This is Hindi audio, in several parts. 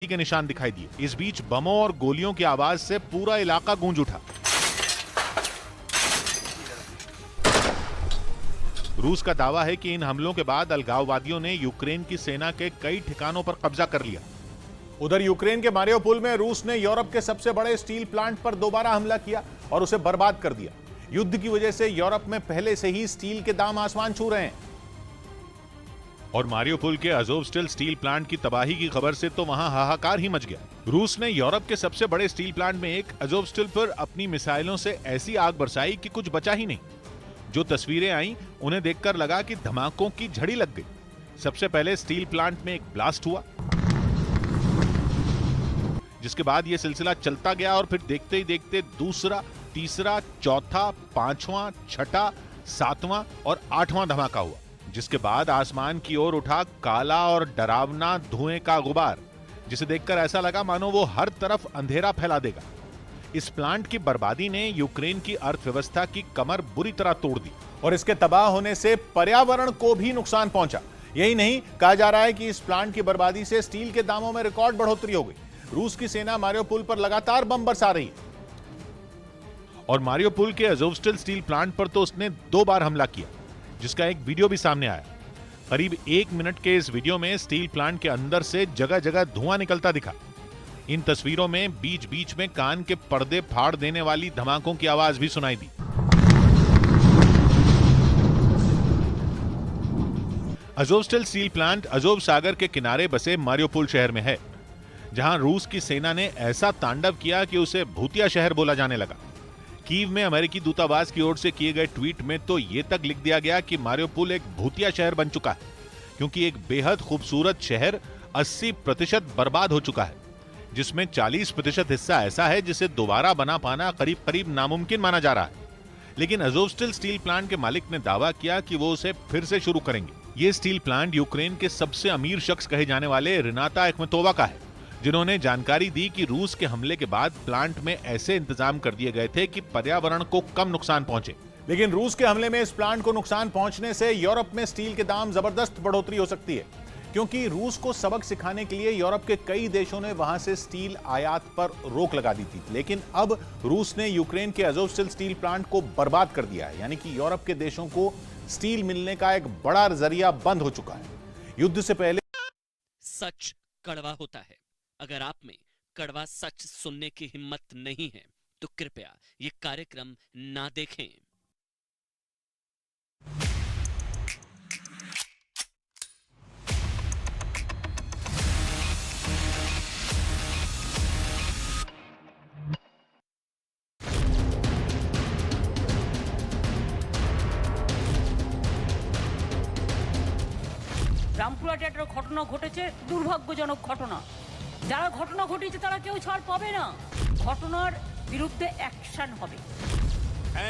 के निशान दिखाई दिए। इस बीच बमों और गोलियों की आवाज से पूरा इलाका गूंज उठा। रूस का दावा है कि इन हमलों के बाद अलगाववादियों ने यूक्रेन की सेना के कई ठिकानों पर कब्जा कर लिया। उधर यूक्रेन के मारियोपोल में रूस ने यूरोप के सबसे बड़े स्टील प्लांट पर दोबारा हमला किया और उसे बर्बाद कर दिया। युद्ध की वजह से यूरोप में पहले से ही स्टील के दाम आसमान छू रहे हैं। और मारियोपोल के अज़ोवस्टल स्टील प्लांट की तबाही की खबर से तो वहां हाहाकार ही मच गया। रूस ने यूरोप के सबसे बड़े स्टील प्लांट में एक अज़ोवस्टल पर अपनी मिसाइलों से ऐसी आग बरसाई कि कुछ बचा ही नहीं। जो तस्वीरें आई उन्हें देखकर लगा कि धमाकों की झड़ी लग गई। सबसे पहले स्टील प्लांट में एक ब्लास्ट हुआ, जिसके बाद यह सिलसिला चलता गया और फिर देखते ही देखते दूसरा, तीसरा, चौथा, पांचवां, छठा, सातवां और आठवां धमाका हुआ, जिसके बाद आसमान की ओर उठा काला और डरावना धुएं का गुबार, जिसे देखकर ऐसा लगा मानो वो हर तरफ अंधेरा फैला देगा। इस प्लांट की बर्बादी ने यूक्रेन की अर्थव्यवस्था की कमर बुरी तरह तोड़ दी और इसके तबाह होने से पर्यावरण को भी नुकसान पहुंचा। यही नहीं, कहा जा रहा है कि इस प्लांट की बर्बादी से स्टील के दामों में रिकॉर्ड बढ़ोतरी हो गई। रूस की सेना मारियोपोल पर लगातार बम बरसा रही है और मारियोपोल के अज़ोवस्टल स्टील प्लांट पर तो उसने 2 बार हमला किया, जिसका एक वीडियो भी सामने आया। करीब 1 मिनट के इस वीडियो में स्टील प्लांट के अंदर से जगह जगह धुआं निकलता दिखा। इन तस्वीरों में बीच बीच में कान के पर्दे फाड़ देने वाली धमाकों की आवाज भी सुनाई दी। अज़ोवस्टल स्टील प्लांट अज़ोव सागर के किनारे बसे मारियोपोल शहर में है, जहां रूस की सेना ने ऐसा तांडव किया कि उसे भूतिया शहर बोला जाने लगा। कीव में अमेरिकी दूतावास की ओर से किए गए ट्वीट में तो यह तक लिख दिया गया कि मारियोपोल एक भूतिया शहर बन चुका है, क्योंकि एक बेहद खूबसूरत शहर 80% बर्बाद हो चुका है, जिसमें 40% हिस्सा ऐसा है जिसे दोबारा बना पाना करीब करीब नामुमकिन माना जा रहा है। लेकिन अज़ोवस्टल स्टील प्लांट के मालिक ने दावा किया कि वो उसे फिर से शुरू करेंगे। ये स्टील प्लांट यूक्रेन के सबसे अमीर शख्स कहे जाने वाले रिनाता अखमेतोवा का है, जिन्होंने जानकारी दी कि रूस के हमले के बाद प्लांट में ऐसे इंतजाम कर दिए गए थे कि पर्यावरण को कम नुकसान पहुंचे। लेकिन रूस के हमले में इस प्लांट को नुकसान पहुंचने से यूरोप में स्टील के दाम जबरदस्त बढ़ोतरी हो सकती है, क्योंकि रूस को सबक सिखाने के लिए यूरोप के कई देशों ने वहां से स्टील आयात पर रोक लगा दी थी। लेकिन अब रूस ने यूक्रेन के अज़ोवस्टल स्टील प्लांट को बर्बाद कर दिया है, यानी कि यूरोप के देशों को स्टील मिलने का एक बड़ा जरिया बंद हो चुका है। युद्ध से पहले सच कड़वा होता है। अगर आप में कड़वा सच सुनने की हिम्मत नहीं है तो कृपया ये कार्यक्रम ना देखें। রামপুরহাটে একটা ঘটনা ঘটেছে, দুর্ভাগ্যজনক ঘটনা। যারা ঘটনা ঘটিয়েছে তারা কেউ ছাড় পাবে না। ঘটনার বিরুদ্ধে অ্যাকশন হবে।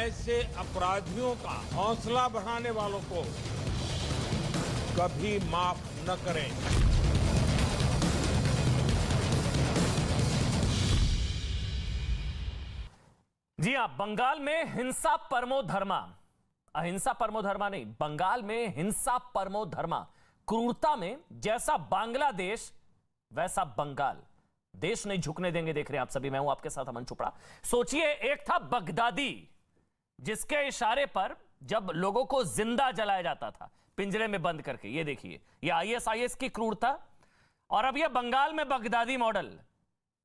ऐसे अपराधियों का हौसला बढ़ाने वालों को कभी माफ न करें। जी हाँ, बंगाल में हिंसा परमो धर्मा, अहिंसा परमो धर्मा नहीं, बंगाल में हिंसा परमो धर्मा। क्रूरता में जैसा बांग्लादेश वैसा बंगाल। देश नहीं झुकने देंगे, देख रहे हैं आप सभी। मैं हूं आपके साथ अमन चोपड़ा। सोचिए, एक था बगदादी, जिसके इशारे पर जब लोगों को जिंदा जलाया जाता था पिंजरे में बंद करके। ये देखिए, ये आईएसआईएस की क्रूरता। और अब ये बंगाल में बगदादी मॉडल,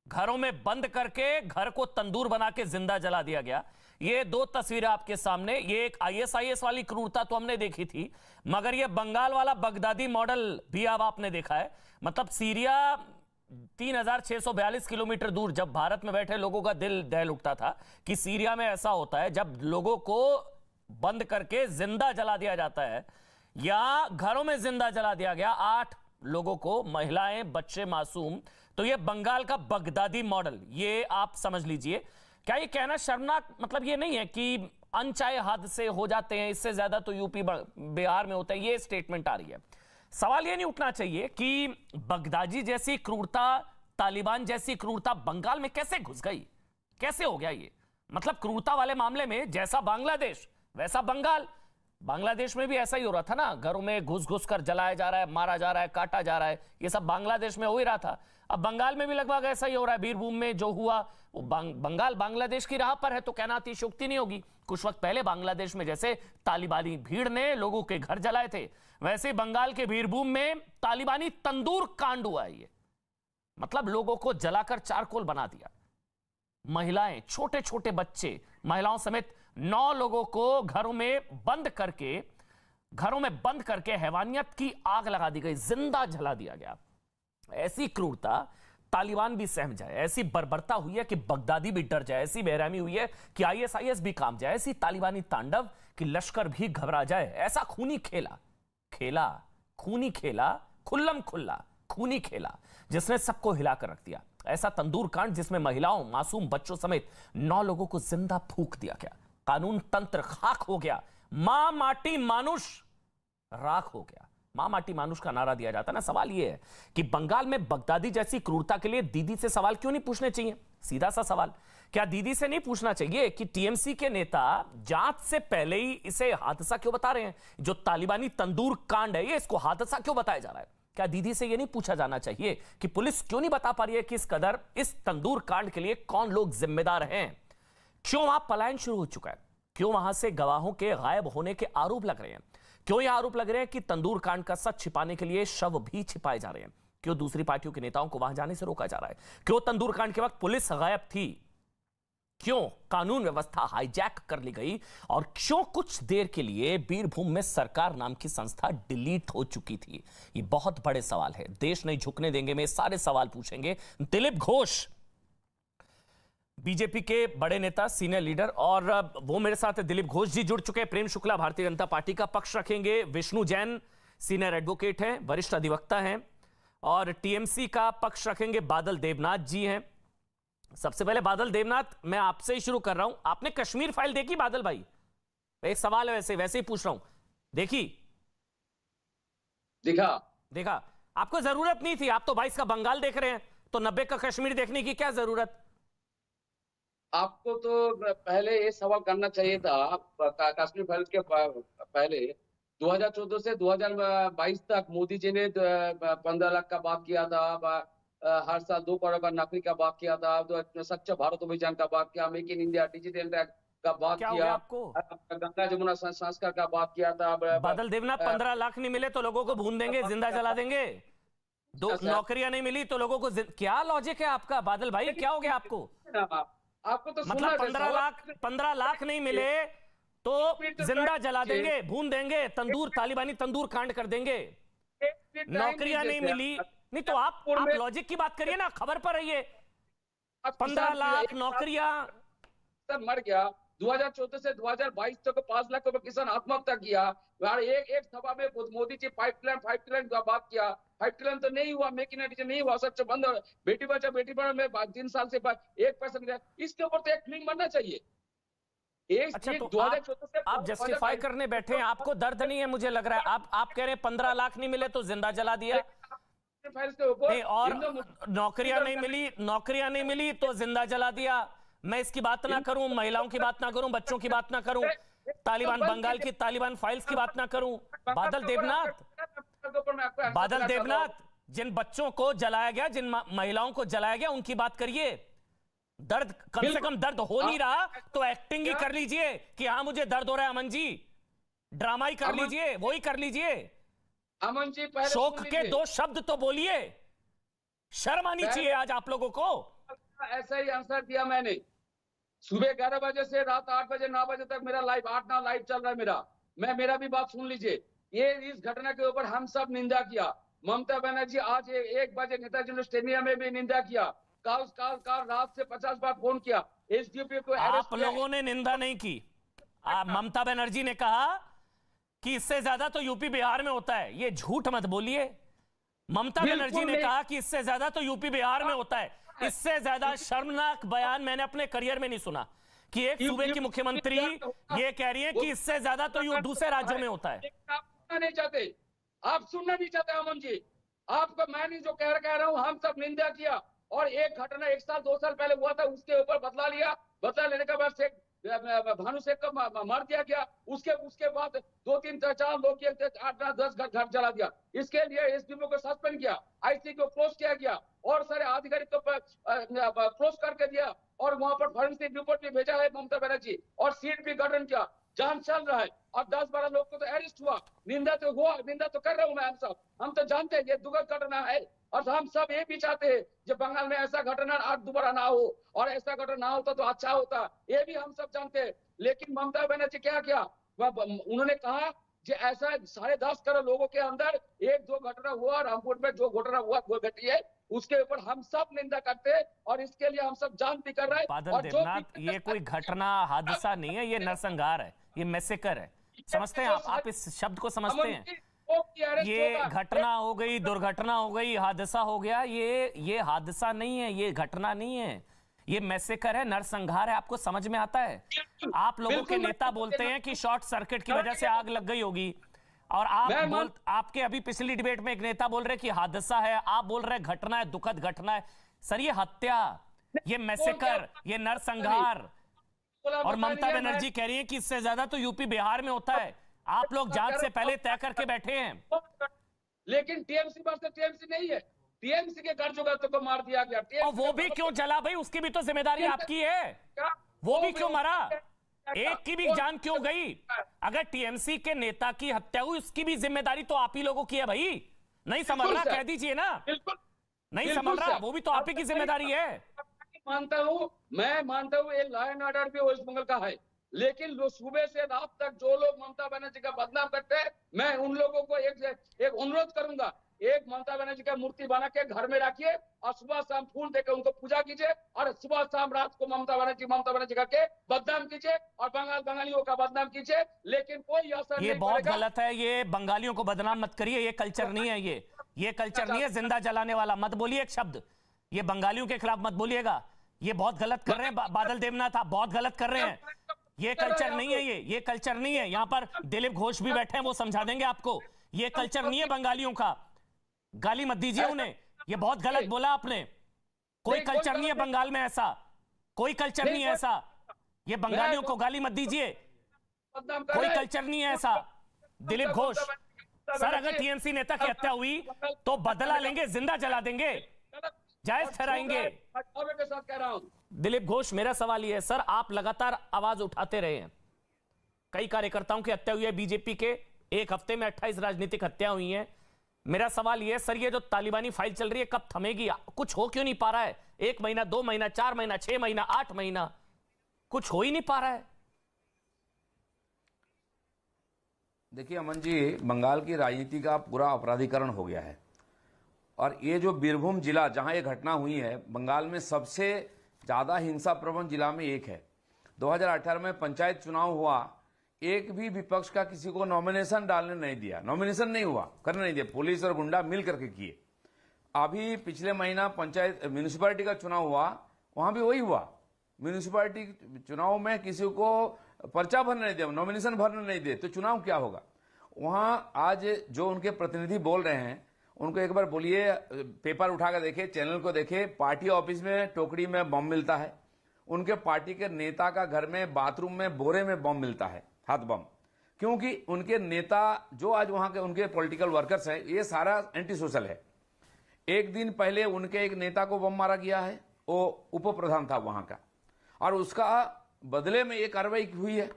घरों में बंद करके घर को तंदूर बना के जिंदा जला दिया गया। ये 2 तस्वीरें आपके सामने। ये एक आईएसआईएस वाली क्रूरता तो हमने देखी थी, मगर ये बंगाल वाला बगदादी मॉडल भी अब आपने देखा है। मतलब सीरिया 3642 किलोमीटर दूर, जब भारत में बैठे लोगों का दिल दहल उठता था कि सीरिया में ऐसा होता है जब लोगों को बंद करके जिंदा जला दिया जाता है, या घरों में जिंदा जला दिया गया 8 लोगों को, महिलाएं, बच्चे, मासूम। तो ये बंगाल का बगदादी मॉडल, ये आप समझ लीजिए। क्या ये कहना शर्मनाक मतलब ये नहीं है कि अनचाहे हादसे हो जाते हैं, इससे ज्यादा तो यूपी बिहार में होता है, ये स्टेटमेंट आ रही है। सवाल ये नहीं उठना चाहिए कि बगदादी जैसी क्रूरता, तालिबान जैसी क्रूरता बंगाल में कैसे घुस गई, कैसे हो गया ये? मतलब क्रूरता वाले मामले में जैसा बांग्लादेश वैसा बंगाल। बांग्लादेश में भी ऐसा ही हो रहा था ना, घरों में घुस घुस कर जलाया जा रहा है, मारा जा रहा है, काटा जा रहा है, ये सब बांग्लादेश में हो ही रहा था। अब बंगाल में भी लगभग ऐसा ही हो रहा है। बीरभूम में जो हुआ वो बंगाल बांग्लादेश की राह पर है, तो कहना अतिशयोक्ति नहीं होगी। कुछ वक्त पहले बांग्लादेश में जैसे तालिबानी भीड़ ने लोगों के घर जलाए थे, वैसे बंगाल के बीरभूम में तालिबानी तंदूर कांड हुआ है। ये मतलब लोगों को जलाकर चारकोल बना दिया। महिलाएं, छोटे छोटे बच्चे, महिलाओं समेत 9 लोगों को घरों में बंद करके हैवानियत की आग लगा दी गई, जिंदा जला दिया गया। ऐसी क्रूरता तालिबान भी सहम जाए, ऐसी बर्बरता हुई है कि बगदादी भी डर जाए, ऐसी बेरहमी हुई है कि आईएसआईएस भी कांप जाए, ऐसी तालिबानी तांडव कि लश्कर भी घबरा जाए। ऐसा खूनी खेला खुल्लम खुल्ला खूनी खेला जिसने सबको हिलाकर रख दिया। ऐसा तंदूर कांड जिसमें महिलाओं, मासूम बच्चों समेत 9 लोगों को जिंदा फूंक दिया गया। कानून तंत्र खाक हो गया, मां माटी मानुष राख हो गया। मां माटी मानुष का नारा दिया जाता है ना। सवाल यह है कि बंगाल में बगदादी जैसी क्रूरता के लिए दीदी से सवाल क्यों नहीं पूछने चाहिए? सीधा सा सवाल, क्या दीदी से नहीं पूछना चाहिए कि टीएमसी के नेता जांच से पहले ही इसे हादसा क्यों बता रहे हैं? जो तालिबानी तंदूर कांड है, ये इसको हादसा क्यों बताया जा रहा है? क्या दीदी से यह नहीं पूछा जाना चाहिए कि पुलिस क्यों नहीं बता पा रही है कि इस कदर इस तंदूर कांड के लिए कौन लोग जिम्मेदार हैं? क्यों वहां पलायन शुरू हो चुका है? क्यों वहां से गवाहों के गायब होने के आरोप लग रहे हैं? क्यों यह आरोप लग रहे हैं कि तंदूर कांड का सच छिपाने के लिए शव भी छिपाए जा रहे हैं? क्यों दूसरी पार्टियों के नेताओं को वहां जाने से रोका जा रहा है? क्यों तंदूर कांड के वक्त पुलिस गायब थी? क्यों कानून व्यवस्था हाईजैक कर ली गई? और क्यों कुछ देर के लिए बीरभूम में सरकार नाम की संस्था डिलीट हो चुकी थी? ये बहुत बड़े सवाल है। देश नहीं झुकने देंगे में सारे सवाल पूछेंगे। दिलीप घोष बीजेपी के बड़े नेता, सीनियर लीडर, और वो मेरे साथ दिलीप घोष जी जुड़ चुके हैं। प्रेम शुक्ला भारतीय जनता पार्टी का पक्ष रखेंगे। विष्णु जैन सीनियर एडवोकेट हैं, वरिष्ठ अधिवक्ता हैं, और टीएमसी का पक्ष रखेंगे बादल देवनाथ जी हैं। सबसे पहले बादल देवनाथ, मैं आपसे ही शुरू कर रहा हूं। आपने कश्मीर फाइल देखी बादल भाई? एक सवाल है, वैसे ही पूछ रहा हूं। देखी? देखा। आपको जरूरत नहीं थी, आप तो 22 का बंगाल देख रहे हैं, तो 90 का कश्मीर देखने की क्या जरूरत? आपको तो पहले ये सवाल करना चाहिए था। कश्मीर फाइल के पहले 2014 से 2022 तक मोदी जी ने 15 लाख का बात किया था, हर साल 2 करोड़ का नौकरी का बात किया था, तो स्वच्छ भारत अभियान का बात किया, make in India, digital India का बात किया, आपको गंगा जमुना संस्कार का बात किया था। बादल देवनाथ, 15 लाख नहीं मिले तो लोगों को भून देंगे, जिंदा जला देंगे। 2 नौकरियां नहीं मिली तो लोगों को क्या लॉजिक है आपका बादल भाई? क्या हो गया आपको? आपको तो मतलब 15 लाख नहीं मिले तो जिंदा जला देंगे, भून देंगे, तालिबानी तंदूर कांड कर देंगे। नौकरियां नहीं मिली, नहीं तो आप लॉजिक की बात करिए ना, खबर पर रहिए। 15 लाख नौकरियां सब मर गया। 2014 से 2022 तक 5 लाख किसान आत्महत्या किया। एक सभा में मोदी जी पाइपलाइन का बात किया। पाइपलाइन तो नहीं हुआ, मेक इन इंडिया नहीं हुआ, स्वच्छ बंद, बेटी बचाओ बेटी पढ़ाओ में 3 साल से 1 पैसा नहीं। इसके ऊपर तो एक फिल्म बनना चाहिए। अच्छा, तो आप जस्टिफाई करने बैठे हैं, आपको दर्द नहीं है मुझे लग रहा है। आप कह रहे हैं 15 लाख नहीं मिले तो जिंदा जला दिया, नहीं, और नौकरियां नहीं मिली तो जिंदा जला दिया। मैं इसकी बात ना करूं, महिलाओं की बात ना करूं, बच्चों की बात ना करूं, तालिबान बंगाल की तालिबान फाइल्स की बात ना करूं। बादल देवनाथ, जिन बच्चों को जलाया गया, जिन महिलाओं को जलाया गया, उनकी बात करिए। दर्द, कम से कम दर्द हो नहीं रहा तो एक्टिंग ही कर लीजिए कि हाँ मुझे दर्द हो रहा है। अमन जी, ड्रामा ही कर लीजिए, वो ही कर लीजिए। अमन जी, शोक के 2 शब्द तो बोलिए, शर्म आनी चाहिए आज आप लोगों को। ऐसा ही आंसर दिया मैंने। सुबह 11 बजे से रात 8 बजे 9 बजे तक मेरा लाइव 8-9 लाइव चल रहा है मेरा भी बात सुन लीजिए। ये इस घटना के ऊपर हम सब निंदा किया। ममता बनर्जी आज 1 बजे नेताजी स्टेडियम में भी निंदा किया। काल रात से 50 बार फोन किया। एसडीपी को आप लोगों ने निंदा नहीं की। ममता बनर्जी ने कहा कि इससे ज्यादा तो यूपी बिहार में होता है। ये झूठ मत बोलिए। ममता बनर्जी ने कहा कि इससे ज्यादा तो यूपी बिहार में होता है। इससे ज्यादा शर्मनाक बयान मैंने अपने करियर में नहीं सुना कि एक सूबे की मुख्यमंत्री ये कह रही है कि इससे ज्यादा तो दूसरे राज्यों में होता है। आप सुनना नहीं चाहते अमन जी। आपको मैं जो कह रहा हूं, हम सब निंदा किया। और एक घटना 1 साल 2 साल पहले हुआ था, उसके ऊपर बदला लिया। बदला लेने के बाद भानु शेख को मार दिया गया, उसके बाद 2-3-4 लोग 8-10 घर जला दिया। इसके लिए एसडीओ को सस्पेंड किया, आईसी को पोस्ट किया गया और सारे अधिकारी को पोस्ट करके दिया और वहां पर फॉरेंसिक रिपोर्ट भी भेजा है ममता बनर्जी और सीट भी गठन किया। जांच चल रहा है और 10-12 लोग को तो अरेस्ट हुआ। निंदा तो कर रहा हूं मैं। हम तो जानते हैं ये दुखद घटना है और हम सब ये भी चाहते हैं जो बंगाल में ऐसा घटना आज दोबारा ना हो और ऐसा घटना ना होता तो अच्छा होता, ये भी हम सब जानते हैं। लेकिन ममता बनर्जी क्या किया, उन्होंने कहा कि ऐसा 10.5 करोड़ लोगों के अंदर 1-2 घटना हुआ, रामपुर में जो घटना हुआ वो घटी है, उसके ऊपर हम सब निंदा करते हैं और इसके लिए हम सब जान भी कर रहे हैं। बादल और देवनाथ, ये कोई घटना हादसा नहीं है, ये नरसंहार है, ये मैसेकर है। समझते हैं आप इस शब्द को समझते हैं? ये घटना हो गई, दुर्घटना हो गई, हादसा हो गया, ये हादसा नहीं है, ये घटना नहीं है, ये मैसेकर है, नरसंहार है। आपको समझ में आता है? आप लोगों के नेता बोलते हैं कि शॉर्ट सर्किट की वजह से आग लग गई होगी और आपके अभी पिछली डिबेट में एक नेता बोल रहे कि हादसा है, आप बोल रहे घटना है, दुखद घटना है। सर ये हत्या, ये मैसेकर, ये नरसंहार। और ममता बनर्जी कह रही है कि इससे ज्यादा तो यूपी बिहार में होता है। आप लोग जांच से पहले तय करके बैठे हैं। लेकिन टीएमसी पर से टीएमसी नहीं है, टीएमसी के कार्यकर्ताओं को मार दिया गया। और वो भी क्यों जला भाई? उसकी भी तो जिम्मेदारी आपकी है। वो भी क्यों मरा? एक की भी जान क्यों गई? अगर टीएमसी के नेता की हत्या हुई उसकी भी जिम्मेदारी तो आप ही लोगों की है भाई। नहीं समझ रहा, कह दीजिए ना। नहीं समझ रहा, वो भी तो आप ही की जिम्मेदारी है। मैं मानता हूँ ये लॉ एंड ऑर्डर भी वेस्ट बंगाल का है, लेकिन सुबह से रात तक जो लोग ममता बनर्जी का बदनाम करते हैं, मैं उन लोगों को एक अनुरोध करूंगा, एक ममता बनर्जी का मूर्ति बना के घर में रखिए और सुबह शाम फूल देकर उनको पूजा कीजिए और सुबह शाम रात को ममता बनर्जी करके बदनाम कीजिए और बंगालियों का बदनाम कीजिए। लेकिन कोई असर नहीं। ये बहुत गलत है, ये बंगालियों को बदनाम मत करिए, ये कल्चर नहीं है। ये कल्चर नहीं है जिंदा जलाने वाला। मत बोलिए एक शब्द, ये बंगालियों के खिलाफ मत बोलिएगा। ये बहुत गलत कर रहे हैं बादल देवनाथ, आप बहुत गलत कर रहे हैं। ये कल्चर नहीं है, ये कल्चर नहीं है। यहाँ पर दिलीप घोष भी बैठे हैं, वो समझा देंगे आपको। ये कल्चर नहीं है बंगालियों का, गाली मत दीजिए उन्हें। ये बहुत गलत बोला आपने। कोई कल्चर नहीं है बंगाल में ऐसा, कोई कल्चर नहीं है ऐसा। ये बंगालियों को गाली मत दीजिए, कोई कल्चर नहीं है ऐसा। दिलीप घोष सर, अगर टीएमसी नेता की हत्या हुई तो बदला लेंगे, जिंदा जला देंगे, जायज ठहराएंगे। दिलीप घोष, मेरा सवाल यह है सर, आप लगातार आवाज उठाते रहे हैं, कई कार्यकर्ताओं की हत्या हुई है बीजेपी के, एक हफ्ते में 28 राजनीतिक हत्या हुई हैं। मेरा सवाल यह है सर, ये जो तालिबानी फाइल चल रही है कब थमेगी? कुछ हो क्यों नहीं पा रहा है? 1 महीना, 2 महीना, 4 महीना, 6 महीना, 8 महीना, कुछ हो ही नहीं पा रहा है। देखिए अमन जी, बंगाल की राजनीति का पूरा अपराधीकरण हो गया है और ये जो बीरभूम जिला जहां ये घटना हुई है, बंगाल में सबसे ज़्यादा हिंसा प्रवण जिला में एक है। 2018 में पंचायत चुनाव हुआ, एक भी विपक्ष का किसी को नॉमिनेशन डालने नहीं दिया, नॉमिनेशन नहीं हुआ, करने नहीं दिया, पुलिस और गुंडा मिल करके किए। अभी पिछले महीना पंचायत म्यूनिसिपैलिटी का चुनाव हुआ, वहां भी वही हुआ। म्यूनिसिपैलिटी चुनाव में किसी को पर्चा भरने नहीं दिया, नॉमिनेशन भरने नहीं दिए, तो चुनाव क्या होगा? वहां आज जो उनके प्रतिनिधि बोल रहे हैं, उनको एक बार बोलिए, पेपर उठा कर देखे, चैनल को देखे, पार्टी ऑफिस में टोकरी में बम मिलता है, उनके पार्टी के नेता का घर में बाथरूम में बोरे में बम मिलता है, हाथ बम। क्योंकि उनके नेता जो आज वहां के उनके पॉलिटिकल वर्कर्स हैं, ये सारा एंटी सोशल है। एक दिन पहले उनके एक नेता को बम मारा गया है, वो उप प्रधान था वहां का, और उसका बदले में एक कार्रवाई हुई है।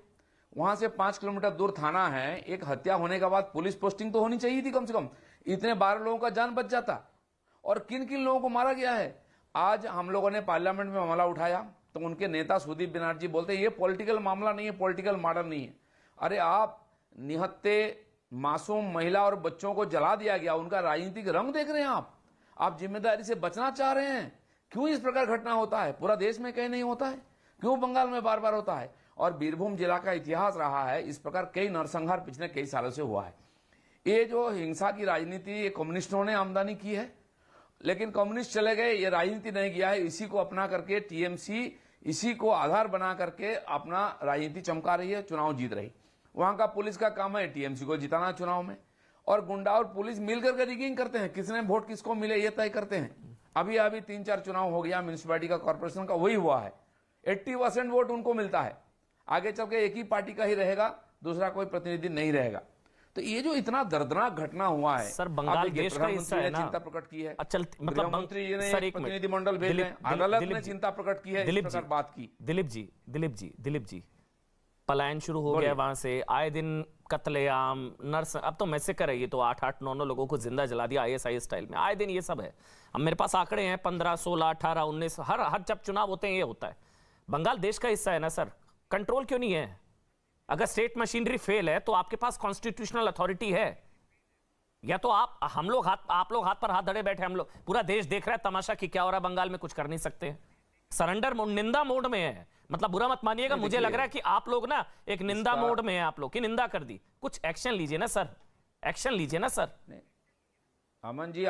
वहां से 5 किलोमीटर दूर थाना है, एक हत्या होने के बाद पुलिस पोस्टिंग तो होनी चाहिए थी कम से कम, इतने 12 लोगों का जान बच जाता। और किन किन लोगों को मारा गया है? आज हम लोगों ने पार्लियामेंट में मामला उठाया तो उनके नेता सुदीप बनर्जी बोलते ये पॉलिटिकल मामला नहीं है, पॉलिटिकल मर्डर नहीं है। अरे आप निहत्ते मासूम महिला और बच्चों को जला दिया गया, उनका राजनीतिक रंग देख रहे हैं आप जिम्मेदारी से बचना चाह रहे हैं। क्यों इस प्रकार घटना होता है? पूरा देश में कहीं नहीं होता है, क्यों बंगाल में बार बार होता है? और बीरभूम जिला का इतिहास रहा है, इस प्रकार कई नरसंहार पिछले कई सालों से हुआ है। ये जो हिंसा की राजनीति ये कम्युनिस्टों ने आमदनी की है, लेकिन कम्युनिस्ट चले गए, ये राजनीति नहीं किया है। इसी को अपना करके टीएमसी इसी को आधार बना करके अपना राजनीति चमका रही है, चुनाव जीत रही। वहां का पुलिस का काम है टीएमसी को जिताना चुनाव में, और गुंडा और पुलिस मिलकर के रिगिंग करते हैं, किसने वोट किसको मिले ये तय करते हैं। अभी 3-4 चुनाव हो गया म्यूनिसिपैलिटी का, कॉर्पोरेशन का, वही हुआ है। 80% वोट उनको मिलता है आगे चल के एक ही पार्टी का ही रहेगा, दूसरा कोई प्रतिनिधि नहीं रहेगा। तो ये जो इतना दर्दनाक घटना हुआ है सर, बंगाल देश का हिस्सा है ना। चिंता प्रकट की है, अच्छा मतलब गृहमंत्री जी ने सर, एक प्रतिनिधिमंडल भेज रहे हैं, अदालत ने चिंता प्रकट की है, इस प्रकार बात की। दिलीप जी पलायन शुरू हो गया वहां से, आए दिन कत्लेआम, नर्स, अब तो मैसेकर है, ये तो 8-8, 9-9 लोगों को जिंदा जला दिया ISI स्टाइल में, आए दिन ये सब है। अब मेरे पास आंकड़े हैं 15, 16, 18, 19, हर जब चुनाव होते हैं ये होता है। बंगाल देश का हिस्सा है ना सर, कंट्रोल क्यों नहीं है? अगर स्टेट मशीनरी फेल है तो आपके पास कॉन्स्टिट्यूशनल अथॉरिटी है, या तो आप लोग हाथ पर हाथ धरे बैठे, हम लोग पूरा देश देख रहा है तमाशा कि क्या हो रहा है बंगाल में, कुछ कर नहीं सकते। सरेंडर मोड, निंदा मोड में है, मतलब बुरा मत मानिएगा, मुझे लग रहा है कि आप लोग ना एक निंदा मोड में है, आप लोग की निंदा कर दी, कुछ एक्शन लीजिए ना सर, एक्शन लीजिए ना सर। अमन जी,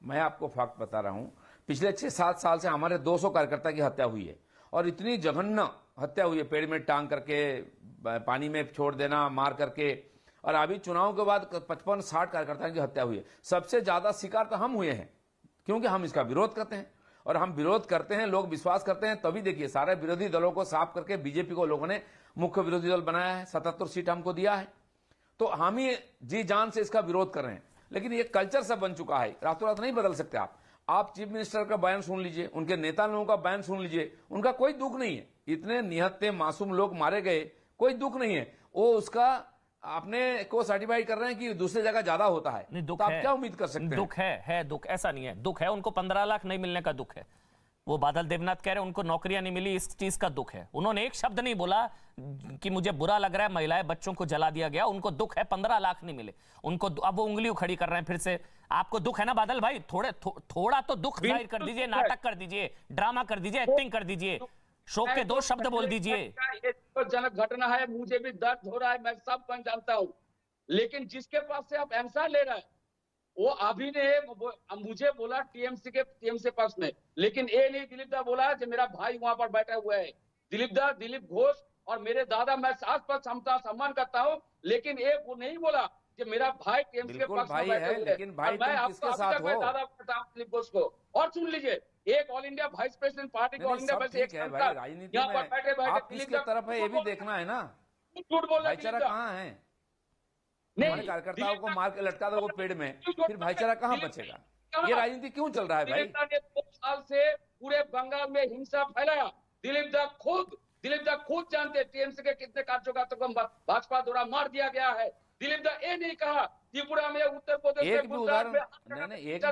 मैं आपको फैक्ट बता रहा हूं, पिछले 6-7 साल से हमारे 200 कार्यकर्ता की हत्या हुई है, और इतनी जघन्य हत्या हुई है, पेड़ में टांग करके, पानी में छोड़ देना, मार करके, और अभी चुनाव के बाद 55-60 कार्यकर्ताओं की हत्या हुई है। सबसे ज्यादा शिकार तो हम हुए हैं, क्योंकि हम इसका विरोध करते हैं, और हम विरोध करते हैं, लोग विश्वास करते हैं, तभी देखिए सारे विरोधी दलों को साफ करके बीजेपी को लोगों ने मुख्य विरोधी दल बनाया है, 77 सीट हमको दिया है, तो हम ही जी जान से इसका विरोध कर रहे हैं। लेकिन ये कल्चर सब बन चुका है, रातों रात नहीं बदल सकते आप चीफ मिनिस्टर का बयान सुन लीजिए, उनके नेता लोगों का बयान सुन लीजिए, उनका कोई दुख नहीं है, इतने निहत्थे मासूम लोग मारे गए, कोई दुख नहीं है, वो उसका अपने को सर्टिफाइड कर रहे हैं कि दूसरी जगह ज्यादा होता है। नहीं, दुख तो आप है, क्या उम्मीद कर सकते हैं? दुख है, दुख ऐसा नहीं है, दुख है, उनको 15 लाख नहीं मिलने का दुख है। वो बादल देवनाथ कह रहे हैं उनको नौकरियां नहीं मिली, इस चीज का दुख है। उन्होंने एक शब्द नहीं बोला कि मुझे बुरा लग रहा है महिलाएं बच्चों को जला दिया गया, उनको दुख है 15 लाख नहीं मिले उनको। अब वो उंगली खड़ी कर रहे हैं फिर से। आपको दुख है ना बादल भाई, थोड़ा तो दुख जाहिर कर दीजिए, नाटक कर दीजिए, ड्रामा कर दीजिए, एक्टिंग कर दीजिए, शोक के 2 शब्द बोल दीजिए। ये तो जनक घटना है, मुझे भी दर्द हो रहा है, मैं सब जानता हूँ, लेकिन जिसके पास से आप एमसा ले रहे हैं वो अभी ने मुझे बोला टीएमसी पक्ष में, लेकिन ये नहीं दिलीप दा बोला कि मेरा भाई वहां पर बैठा हुआ है। दिलीप घोष और मेरे दादा, मैं सास पर क्षमता सम्मान करता हूँ, लेकिन ये वो नहीं बोला कि मेरा भाई टीएमसी के पक्ष में बैठा हुआ है। लेकिन भाई तुम किसके साथ हो? दादा कहता हूँ दिलीप घोष को। और सुन लीजिए, एक all India vice president party का ऑल इंडिया राजनीति में आप किसके तरफ है ये भी देखना है ना, झूठ बोल भाईचारा कहाँ है? हमारे कार्यकर्ताओं को मार के लटका दो वो पेड़ में, फिर भाईचारा कहाँ बचेगा? ये राजनीति क्यों चल रहा है भाई? दिलीप दा ने 2 साल से पूरे बंगाल में हिंसा फैलाया। दिलीप दा खुद जानते टीएमसी के कितने कार्यकर्ताओं को भाजपा द्वारा मार दिया गया है। दिलीप दा ये नहीं कहा त्रिपुरा में, उत्तर प्रदेश में, एक भी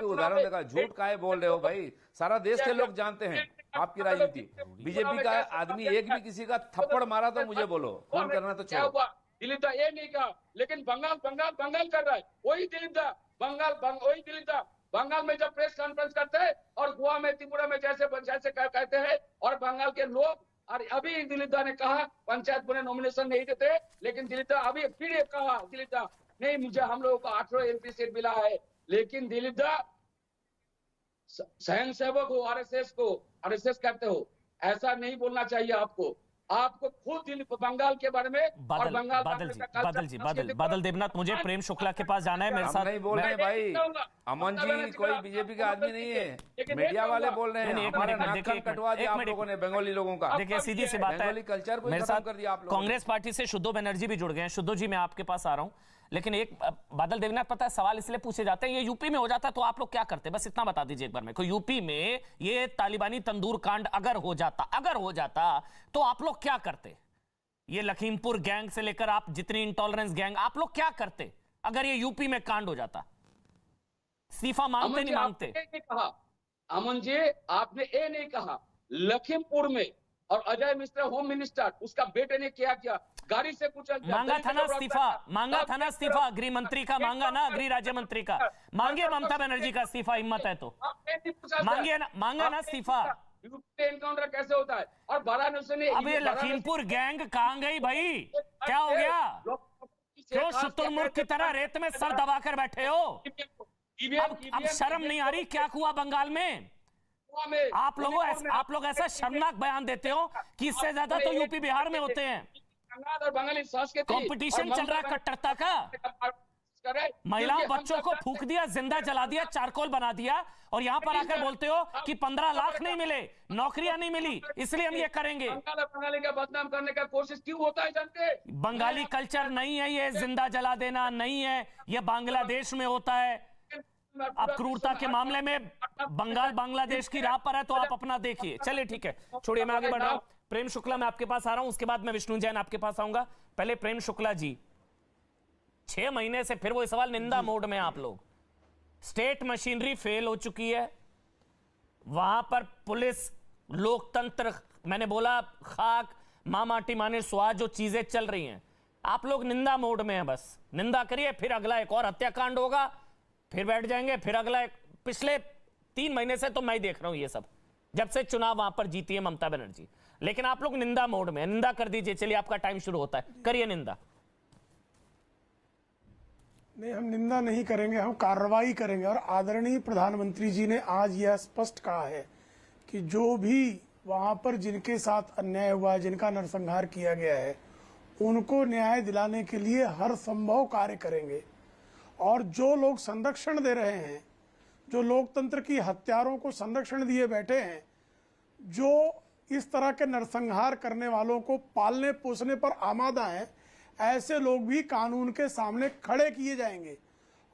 उदाहरण देखा, झूठ काहे बोल रहे हो भाई? सारा देश के लोग जानते हैं आपकी राजनीति। बीजेपी का आदमी एक भी किसी का थप्पड़ मारा तो मुझे बोलो, फोन करना तो छोड़ो। दिलीप दा ये नहीं कहा, लेकिन बंगाल कर रहा है। वही दिलीप दा बंगाल में जब प्रेस कॉन्फ्रेंस करते हैं और गोवा में, त्रिपुरा में जैसे कहते हैं, और बंगाल के लोग, और अभी दिलीप दा ने कहा पंचायत में नॉमिनेशन नहीं देते, लेकिन दिलीप दा अभी फिर कहा, दिलीप दा नहीं, मुझे हम लोगों को 18 MP सीट मिला है। लेकिन दिलीप दा स्वयं सेवक हो, आरएसएस करते हो, ऐसा नहीं बोलना चाहिए आपको खुद बंगाल के बारे में। बादल देवनाथ, मुझे प्रेम शुक्ला के पास जाना है, मेरे साथ नहीं बोल रहे हैं भाई। अमन जी कोई बीजेपी का आदमी नहीं है, मीडिया वाले बोल रहे हैं। हमारा नाक कटवा दिया आप लोगों ने, बंगाली लोगों का। देखिए सीधी सी बात है, कल्चर को मेरे खत्म साथ कर दिया आप लोगों ने। कांग्रेस पार्टी से शुद्धो बनर्जी भी जुड़ गए हैं। शुद्धो जी, मैं आपके पास आ रहा हूं, लेकिन एक बादल देवनाथ, पता है सवाल इसलिए पूछे जाते हैं, ये यूपी में हो जाता तो आप लोग क्या करते? बस इतना बता दीजिए एक बार में, कोई यूपी में ये तालिबानी तंदूर कांड अगर हो जाता तो आप लोग क्या करते? ये लखीमपुर गैंग से लेकर आप जितनी इंटॉलरेंस गैंग, आप लोग क्या करते अगर ये यूपी में कांड हो जाता? इस्तीफा मांगते नहीं मांगते? अमन जी, आपने ये नहीं कहा लखीमपुर में, और अजय मिश्रा होम मिनिस्टर, उसका बेटे ने क्या किया, गाड़ी से कुचल दिया। मांगा था ना इस्तीफा, गृह मंत्री का मांगा ना, गृह राज्य मंत्री का। मांगे ममता बनर्जी का इस्तीफा, हिम्मत है तो मांगा ना इस्तीफा। एनकाउंटर कैसे होता है? और वाराणसी ने, अब ये लखीमपुर गैंग कहां गई भाई? क्या हो गया? क्यों शुतुरमुर्ग की तरह रेत में सर दबाकर बैठे हो? अब शर्म नहीं आ रही? क्या हुआ बंगाल में? आप लोग ऐसा शर्मनाक बयान देते हो कि इससे ज्यादा तो यूपी बिहार में होते हैं। बंगाली संस्कृति कंपटीशन चल रहा है कट्टरता का। करे। महिलाओं क्योंकि हम बच्चों सब को जानते फूक दिया, जिंदा जला दिया, चारकोल बना दिया, और यहां पर आकर बोलते हो कि 15 लाख नहीं मिले, नौकरियां नहीं मिली, इसलिए हम ये करेंगे। बंगाली का बदनाम करने का कोशिश क्यों होता है जानते हैं? बंगाली कल्चर नहीं है ये, जिंदा जला देना नहीं है ये, बांग्लादेश में होता है। अब क्रूरता के मामले में बंगाल बांग्लादेश की राह पर है, तो आप अपना देखिए। चलिए ठीक है, छोड़िए, मैं आगे बढ़ रहा हूं। प्रेम शुक्ला, मैं आपके पास आ रहा हूं, उसके बाद मैं विष्णु जैन आपके पास आऊंगा। पहले प्रेम शुक्ला जी, 6 महीने से फिर वो सवाल निंदा मोड में आप लोग, स्टेट मशीनरी फेल हो चुकी है, वहां पर पुलिस, लोकतंत्र, मैंने बोला खाक, माटी माने स्वाद, जो चीजें चल रही हैं, आप लोग निंदा मोड में हैं। बस निंदा करिए, फिर अगला एक और हत्याकांड होगा, फिर बैठ जाएंगे, फिर अगला पिछले 3 महीने से तो मैं ही देख रहा हूं ये सब, जब से चुनाव वहां पर जीती है ममता बनर्जी। लेकिन आप लोग निंदा मोड में, निंदा कर दीजिए। चलिए, आपका टाइम शुरू होता है, करिए निंदा। नहीं, हम निंदा नहीं करेंगे, हम कार्रवाई करेंगे। और आदरणीय प्रधानमंत्री जी ने आज यह स्पष्ट कहा है कि जो भी वहां पर जिनके साथ अन्याय हुआ, जिनका नरसंहार किया गया है, उनको न्याय दिलाने के लिए हर संभव कार्य करेंगे। और जो लोग संरक्षण दे रहे हैं, जो लोकतंत्र की हत्यारों को संरक्षण दिए बैठे हैं, जो इस तरह के नरसंहार करने वालों को पालने पोसने पर आमादा हैं, ऐसे लोग भी कानून के सामने खड़े किए जाएंगे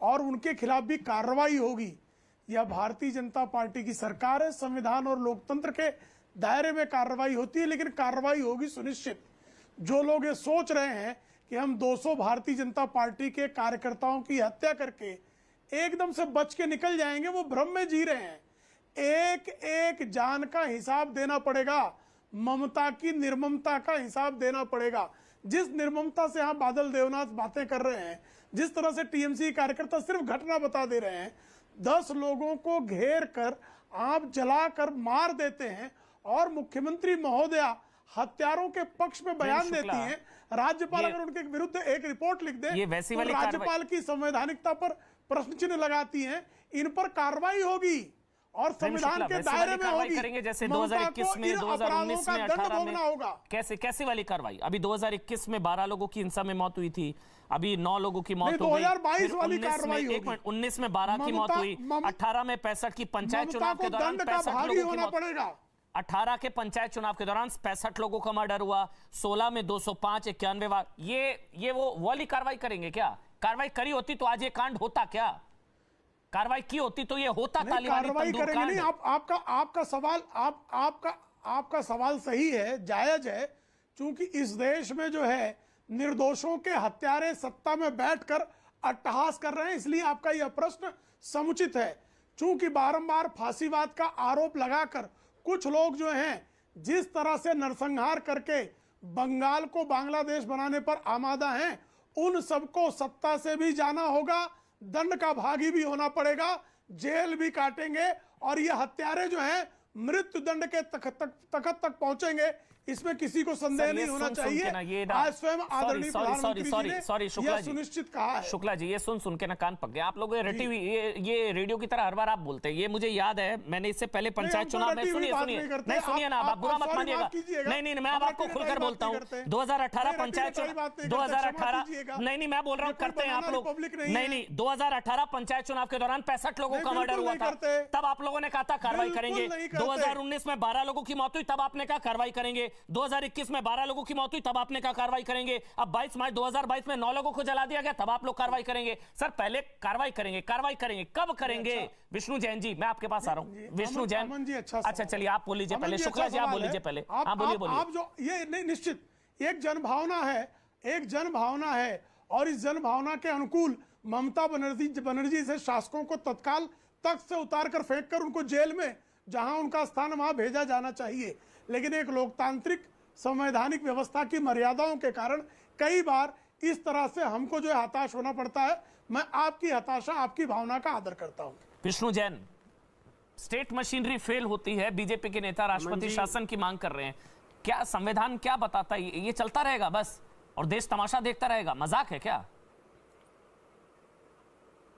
और उनके खिलाफ भी कार्रवाई होगी। यह भारतीय जनता पार्टी की सरकार है, संविधान और लोकतंत्र के दायरे में कार्रवाई होती है, लेकिन कार्रवाई होगी सुनिश्चित। जो लोग ये सोच रहे हैं कि हम 200 भारतीय जनता पार्टी के कार्यकर्ताओं की हत्या करके एकदम से बच के निकल जाएंगे, वो भ्रम में जी रहे हैं। एक एक जान का हिसाब देना पड़ेगा, ममता की निर्ममता का हिसाब देना पड़ेगा। जिस निर्ममता से यहाँ बादल देवनाथ बातें कर रहे हैं, जिस तरह से टीएमसी कार्यकर्ता सिर्फ घटना बता दे रहे हैं, 10 लोगों को घेर कर आप जलाकर मार देते हैं और मुख्यमंत्री महोदया हत्यारों के पक्ष में बयान देती हैं। राज्यपाल अगर उनके विरुद्ध एक रिपोर्ट लिख दे, ये वैसी तो वाली राज्यपाल की संवैधानिकता पर प्रश्न चिन्ह लगाती हैं। इन पर कार्रवाई होगी और संविधान के दायरे में होगी। करेंगे जैसे 2021 में, 2019 में, 18 में होगा। कैसे वाली कार्रवाई? अभी 2021 में 12 लोगों की हिंसा में मौत हुई थी, अभी 9 लोगों की मौत हो गई। 2022 वाली कार्रवाई होगी। 19 में 12 की मौत हुई, 18 में 65 की पंचायत चुनाव के दौरान 65 लोगों की मौत पड़ेगा। 18 के पंचायत चुनाव के दौरान 65 लोगों का मर्डर हुआ, 16 में 205, 91 बार। ये वो वाली कार्रवाई करेंगे क्या? कार्रवाई करी होती तो आज ये कांड होता क्या? कार्रवाई की होती तो ये होता तालिबानी तंदूर कांड। नहीं, आपका सवाल सही है, जायज है, क्योंकि इस देश में जो है निर्दोषों के हत्यारे सत्ता में बैठकर अट्टहास कर रहे हैं, इसलिए आपका यह प्रश्न समुचित है। क्योंकि बारंबार फांसीवाद का आरोप लगाकर कुछ लोग जो हैं, जिस तरह से नरसंहार करके बंगाल को बांग्लादेश बनाने पर आमादा हैं, उन सबको सत्ता से भी जाना होगा, दंड का भागी भी होना पड़ेगा, जेल भी काटेंगे और ये हत्यारे जो हैं मृत्यु दंड के तखत तक पहुंचेंगे, इसमें किसी को संदेह नहीं होना चाहिए। आज स्वयं आदरणीय प्रधानमंत्री जी ने यह सुनिश्चित कहा है। शुक्ला जी, ये सुन के ना कान पक गए आप लोग। ये रेडियो की तरह हर बार आप बोलते हैं, ये मुझे याद है, मैंने इससे पहले पंचायत चुनाव में सुनिए ना, आप बुरा मत मानिएगा। नहीं, मैं आपको खुलकर बोलता हूँ। 2018 पंचायत चुनाव, 2018 नहीं, मैं बोल रहा हूँ करते हैं आप लोग। नहीं, 2018 पंचायत चुनाव के दौरान 65 लोगों का मर्डर हुआ था, तब आप लोगों ने कहा था कार्रवाई करेंगे। 2019 में 12 लोगों की मौत हुई, तब आपने कहा कार्रवाई करेंगे। 2021 में 12 लोगों की मौत हुई, तब आपने कहा कार्रवाई करेंगे। अब 22 मार्च 2022 में 9 लोगों को जला दिया गया, तब आप लोग कार्रवाई करेंगे। सर, पहले कार्रवाई करेंगे कब करेंगे? विष्णु जैन जी, मैं आपके पास आ रहा हूं। विष्णु जैन, अच्छा चलिए आप बोल लीजिए पहले। शुक्ला जी आप बोल लीजिए पहले। हाँ बोलिए। आप जो ये नहीं, निश्चित एक जन भावना है और इस जन भावना के अनुकूल ममता बनर्जी से शासकों को तत्काल तख्त से उतार कर फेंक कर उनको जेल में, जहां उनका स्थान वहां भेजा जाना चाहिए। लेकिन एक लोकतांत्रिक संवैधानिक व्यवस्था की मर्यादाओं के कारण कई बार इस तरह से हमको जो है हताश होना पड़ता है। मैं आपकी हताशा, आपकी भावना का आदर करता हूं। Vishnu Jain, state machinery fail होती है, बीजेपी के नेता राष्ट्रपति शासन की मांग कर रहे हैं, क्या संविधान क्या बताता है? ये चलता रहेगा बस और देश तमाशा देखता रहेगा? मजाक है क्या?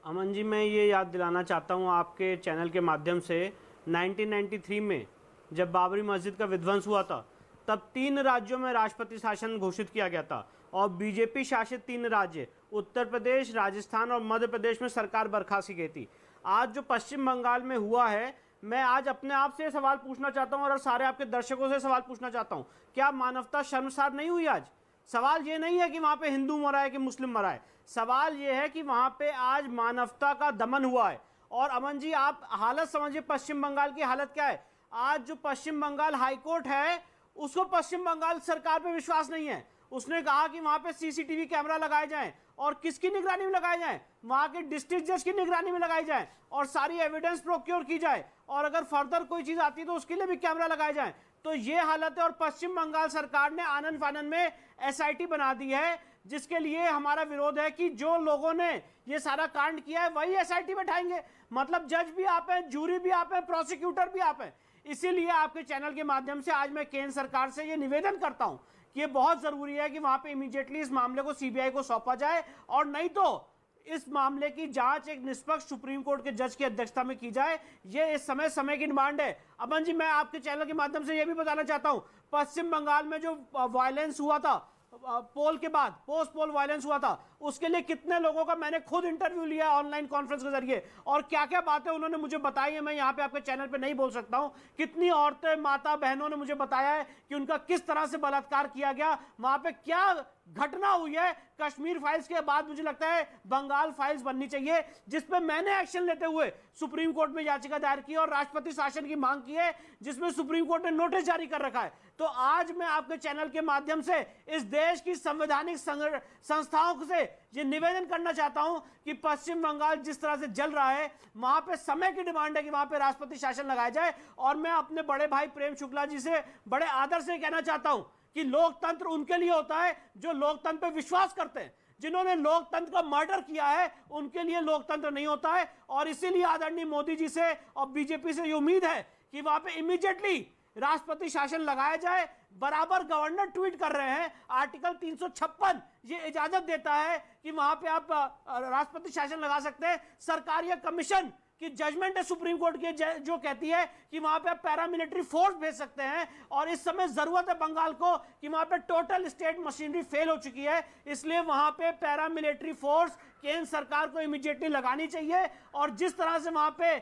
अमन जी, मैं ये याद दिलाना चाहता हूँ आपके चैनल के माध्यम से, 1993 में जब बाबरी मस्जिद का विध्वंस हुआ था, तब 3 राज्यों में राष्ट्रपति शासन घोषित किया गया था और बीजेपी शासित 3 राज्य उत्तर प्रदेश, राजस्थान और मध्य प्रदेश में सरकार बर्खास्त की गई थी। आज जो पश्चिम बंगाल में हुआ है, मैं आज अपने आप से सवाल पूछना चाहता हूं और सारे आपके दर्शकों से सवाल पूछना चाहता हूं, क्या मानवता शर्मसार नहीं हुई आज? सवाल ये नहीं है कि वहां पे हिंदू मरा है कि मुस्लिम मरा है, सवाल ये है कि वहां पे आज मानवता का दमन हुआ है। और अमन जी, आप हालत समझिए पश्चिम बंगाल की हालत क्या है। आज जो पश्चिम बंगाल हाईकोर्ट है, उसको पश्चिम बंगाल सरकार पे विश्वास नहीं है। उसने कहा कि वहां पे सीसीटीवी कैमरा लगाए जाएं, और किसकी निगरानी में लगाए जाएं? वहां के डिस्ट्रिक्ट जज की निगरानी में लगाए जाएं, और सारी एविडेंस प्रोक्योर की जाए, और अगर फर्दर कोई चीज आती है तो उसके लिए भी कैमरा लगाए जाएं। तो ये हालत है। और पश्चिम बंगाल सरकार ने आनंद फानन में एसआईटी बना दी है, जिसके लिए हमारा विरोध है कि जो लोगों ने ये सारा कांड किया है वही एसआईटी बैठाएंगे। मतलब जज भी आप हैं, जूरी भी आप हैं, प्रोसिक्यूटर भी आप हैं। इसीलिए आपके चैनल के माध्यम से आज मैं केंद्र सरकार से ये निवेदन करता हूं कि ये बहुत जरूरी है कि वहां पे इमीडिएटली इस मामले को सीबीआई को सौंपा जाए, और नहीं तो इस मामले की जांच एक निष्पक्ष सुप्रीम कोर्ट के जज की अध्यक्षता में की जाए। ये इस समय की डिमांड है। अमन जी, मैं आपके चैनल के माध्यम से ये भी बताना चाहता हूं, पश्चिम बंगाल में जो वायलेंस हुआ था, पोल के बाद पोस्ट पोल वायलेंस हुआ था, उसके लिए कितने लोगों का मैंने खुद इंटरव्यू लिया ऑनलाइन कॉन्फ्रेंस के जरिए, और क्या क्या बातें उन्होंने मुझे बताई है, मैं यहाँ पे आपके चैनल पे नहीं बोल सकता हूँ। कितनी औरतें, माता बहनों ने मुझे बताया है कि उनका किस तरह से बलात्कार किया गया, वहां पे क्या घटना हुई है। कश्मीर फाइल्स के बाद मुझे लगता है बंगाल फाइल्स बननी चाहिए, जिसपे मैंने एक्शन लेते हुए सुप्रीम कोर्ट में याचिका दायर की और राष्ट्रपति शासन की मांग की है, जिसमें सुप्रीम कोर्ट ने नोटिस जारी कर रखा है। तो आज मैं आपके चैनल के माध्यम से इस देश की संवैधानिक संस्थाओं से ये निवेदन करना चाहता हूं कि पश्चिम बंगाल जिस तरह से जल रहा है, वहां पे समय की डिमांड है कि वहां पे राष्ट्रपति शासन लगाया जाए। और मैं अपने बड़े भाई प्रेम शुक्ला जी से बड़े आदर से कहना चाहता हूं कि लोकतंत्र उनके लिए होता है जो लोकतंत्र पे विश्वास करते हैं। जिन्होंने लोकतंत्र का मर्डर किया है, उनके लिए लोकतंत्र नहीं होता है। और इसीलिए आदरणीय मोदी जी से और बीजेपी से ये उम्मीद है कि वहां पे इमीडिएटली राष्ट्रपति शासन लगाया जाए। बराबर गवर्नर ट्वीट कर रहे हैं, आर्टिकल 356 ये इजाजत देता है कि वहां पे आप राष्ट्रपति शासन लगा सकते हैं। सरकारी कमीशन की जजमेंट है सुप्रीम कोर्ट की, जो कहती है कि वहां पे आप पैरामिलिट्री फोर्स भेज सकते हैं। और इस समय जरूरत है बंगाल को कि वहां पे टोटल स्टेट मशीनरी फेल हो चुकी है, इसलिए वहां पे पैरामिलिट्री फोर्स केंद्र सरकार को इमीडिएटली लगानी चाहिए। और जिस तरह से वहां पे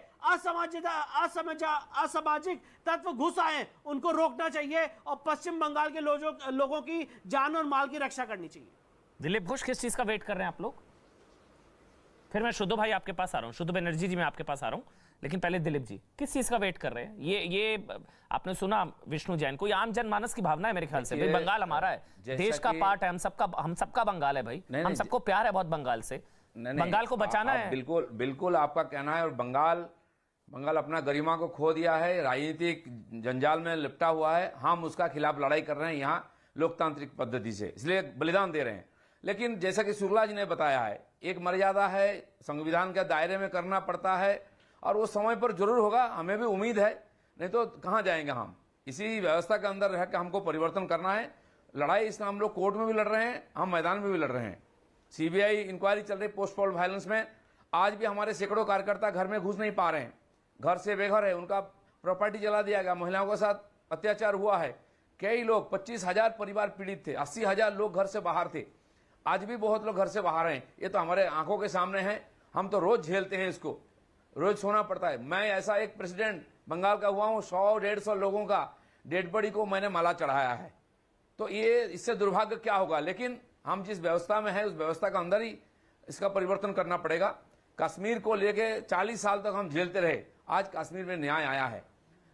असामाजिक तत्व घुस आए, उनको रोकना चाहिए और पश्चिम बंगाल के लोगों की जान और माल की रक्षा करनी चाहिए। दिलीप घोष, किस चीज का वेट कर रहे हैं आप लोग? फिर मैं शुद्धो भाई आपके पास आ रहा हूं, शुद्धो बनर्जी जी मैं आपके पास आ रहा हूं, लेकिन पहले दिलीप जी, किस चीज का वेट कर रहे हैं? ये आपने सुना विष्णु जैन, कोई आम जनमानस की भावना है मेरे ख्याल से। भाई बंगाल हमारा है, देश का पार्ट है, हम सबका बंगाल है भाई, हम सबको प्यार है बहुत बंगाल से। बंगाल को बचाना है। बिल्कुल बिल्कुल आपका कहना है। और बंगाल अपना गरिमा को खो दिया है, राजनीतिक जंजाल में लिपटा हुआ है। हम उसका खिलाफ लड़ाई कर रहे हैं यहाँ लोकतांत्रिक पद्धति से, इसलिए बलिदान दे रहे हैं। लेकिन जैसा कि शुक्ला जी ने बताया है, एक मर्यादा है, संविधान के दायरे में करना पड़ता है, और वो समय पर जरूर होगा, हमें भी उम्मीद है। नहीं तो कहाँ जाएंगे हम? इसी व्यवस्था के अंदर रह के हमको परिवर्तन करना है। लड़ाई इसमें हम लोग कोर्ट में भी लड़ रहे हैं, हम मैदान में भी लड़ रहे हैं। सीबीआई इंक्वायरी चल रही पोस्ट पोल वायलेंस में। आज भी हमारे सैकड़ों कार्यकर्ता घर में घुस नहीं पा रहे हैं, घर से बेघर है, उनका प्रॉपर्टी जला दिया गया, महिलाओं के साथ अत्याचार हुआ है। कई लोग, 25,000 परिवार पीड़ित थे, 80,000 लोग घर से बाहर थे। आज भी बहुत लोग घर से बाहर हैं। ये तो हमारे आंखों के सामने है, हम तो रोज झेलते हैं इसको, रोज सोना पड़ता है। मैं ऐसा एक प्रेसिडेंट बंगाल का हुआ हूँ, 100-150 लोगों का डेड बॉडी को मैंने माला चढ़ाया है। तो ये इससे दुर्भाग्य क्या होगा? लेकिन हम जिस व्यवस्था में है, उस व्यवस्था के अंदर ही इसका परिवर्तन करना पड़ेगा। कश्मीर को लेके 40 साल तक हम झेलते रहे, आज कश्मीर में न्याय आया है।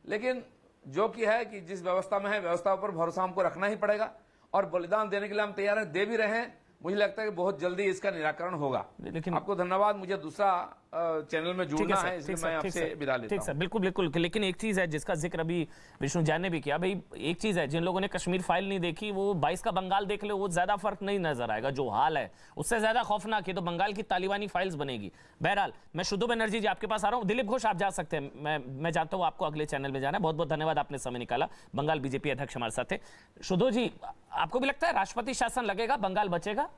लेकिन जो कि है कि जिस व्यवस्था में है, व्यवस्था पर भरोसा हमको रखना ही पड़ेगा, और बलिदान देने के लिए हम तैयार हैं, दे भी रहे हैं। मुझे लगता है कि बहुत जल्दी इसका निराकरण होगा। लेकिन आपको धन्यवाद, मुझे दूसरा चैनल में जुड़ना है, इसलिए मैं आपसे विदा लेता हूं। ठीक सर, बिल्कुल। लेकिन एक चीज है जिसका जिक्र अभी विष्णु जैन ने भी किया, भाई एक चीज है, जिन लोगों ने कश्मीर फाइल नहीं देखी, वो 22 का बंगाल देख ले, वो ज्यादा फर्क नहीं नजर आएगा। जो हाल है उससे ज्यादा खौफनाक है तो बंगाल की तालिबानी फाइल्स बनेगी। बहरहाल, मैं शुद्धो बनर्जी जी आपके पास आ रहा हूँ। दिलीप घोष, आप जा सकते हैं, मैं जानता हूँ आपको अगले चैनल में जाना है। बहुत बहुत धन्यवाद, आपने समय निकाला। बंगाल बीजेपी अध्यक्ष हमारे साथ थे। शुद्धो जी, आपको भी लगता है राष्ट्रपति शासन लगेगा, बंगाल बचेगा?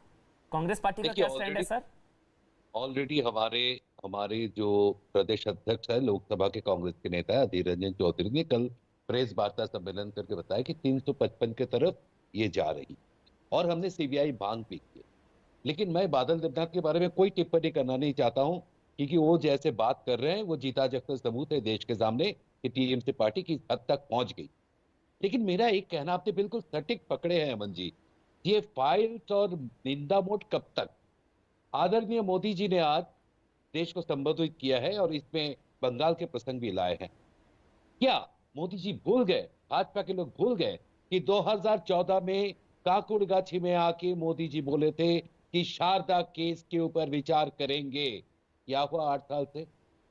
कांग्रेस पार्टी का क्या स्टैंड है सर? ऑलरेडी हमारे जो प्रदेश अध्यक्ष है लोकसभा के कांग्रेस के नेता है अधीर रंजन चौधरी ने कल प्रेस वार्ता सम्मेलन करके बताया कि 355 की तरफ ये जा रही, और हमने सीबीआई मांग भी की। लेकिन मैं बादल देवनाथ के बारे में कोई टिप्पणी करना नहीं चाहता हूं, क्योंकि वो जैसे बात कर रहे हैं वो जीता जागता सबूत है देश के सामने कि टीएमसी पार्टी किस हद तक पहुंच गई। लेकिन मेरा एक कहना आपने बिल्कुल सटीक पकड़े हैं अमन जी, ये फाइट और निंदा मोड कब तक? आदरणीय मोदी जी ने आज देश को संबोधित किया है और इसमें बंगाल के प्रसंग भी लाए हैं। क्या मोदी जी भूल गए, भाजपा के लोग भूल गए कि 2014 में काकुड़गाछी में आके मोदी जी बोले थे कि शारदा केस के ऊपर विचार करेंगे? क्या हुआ 8 साल से?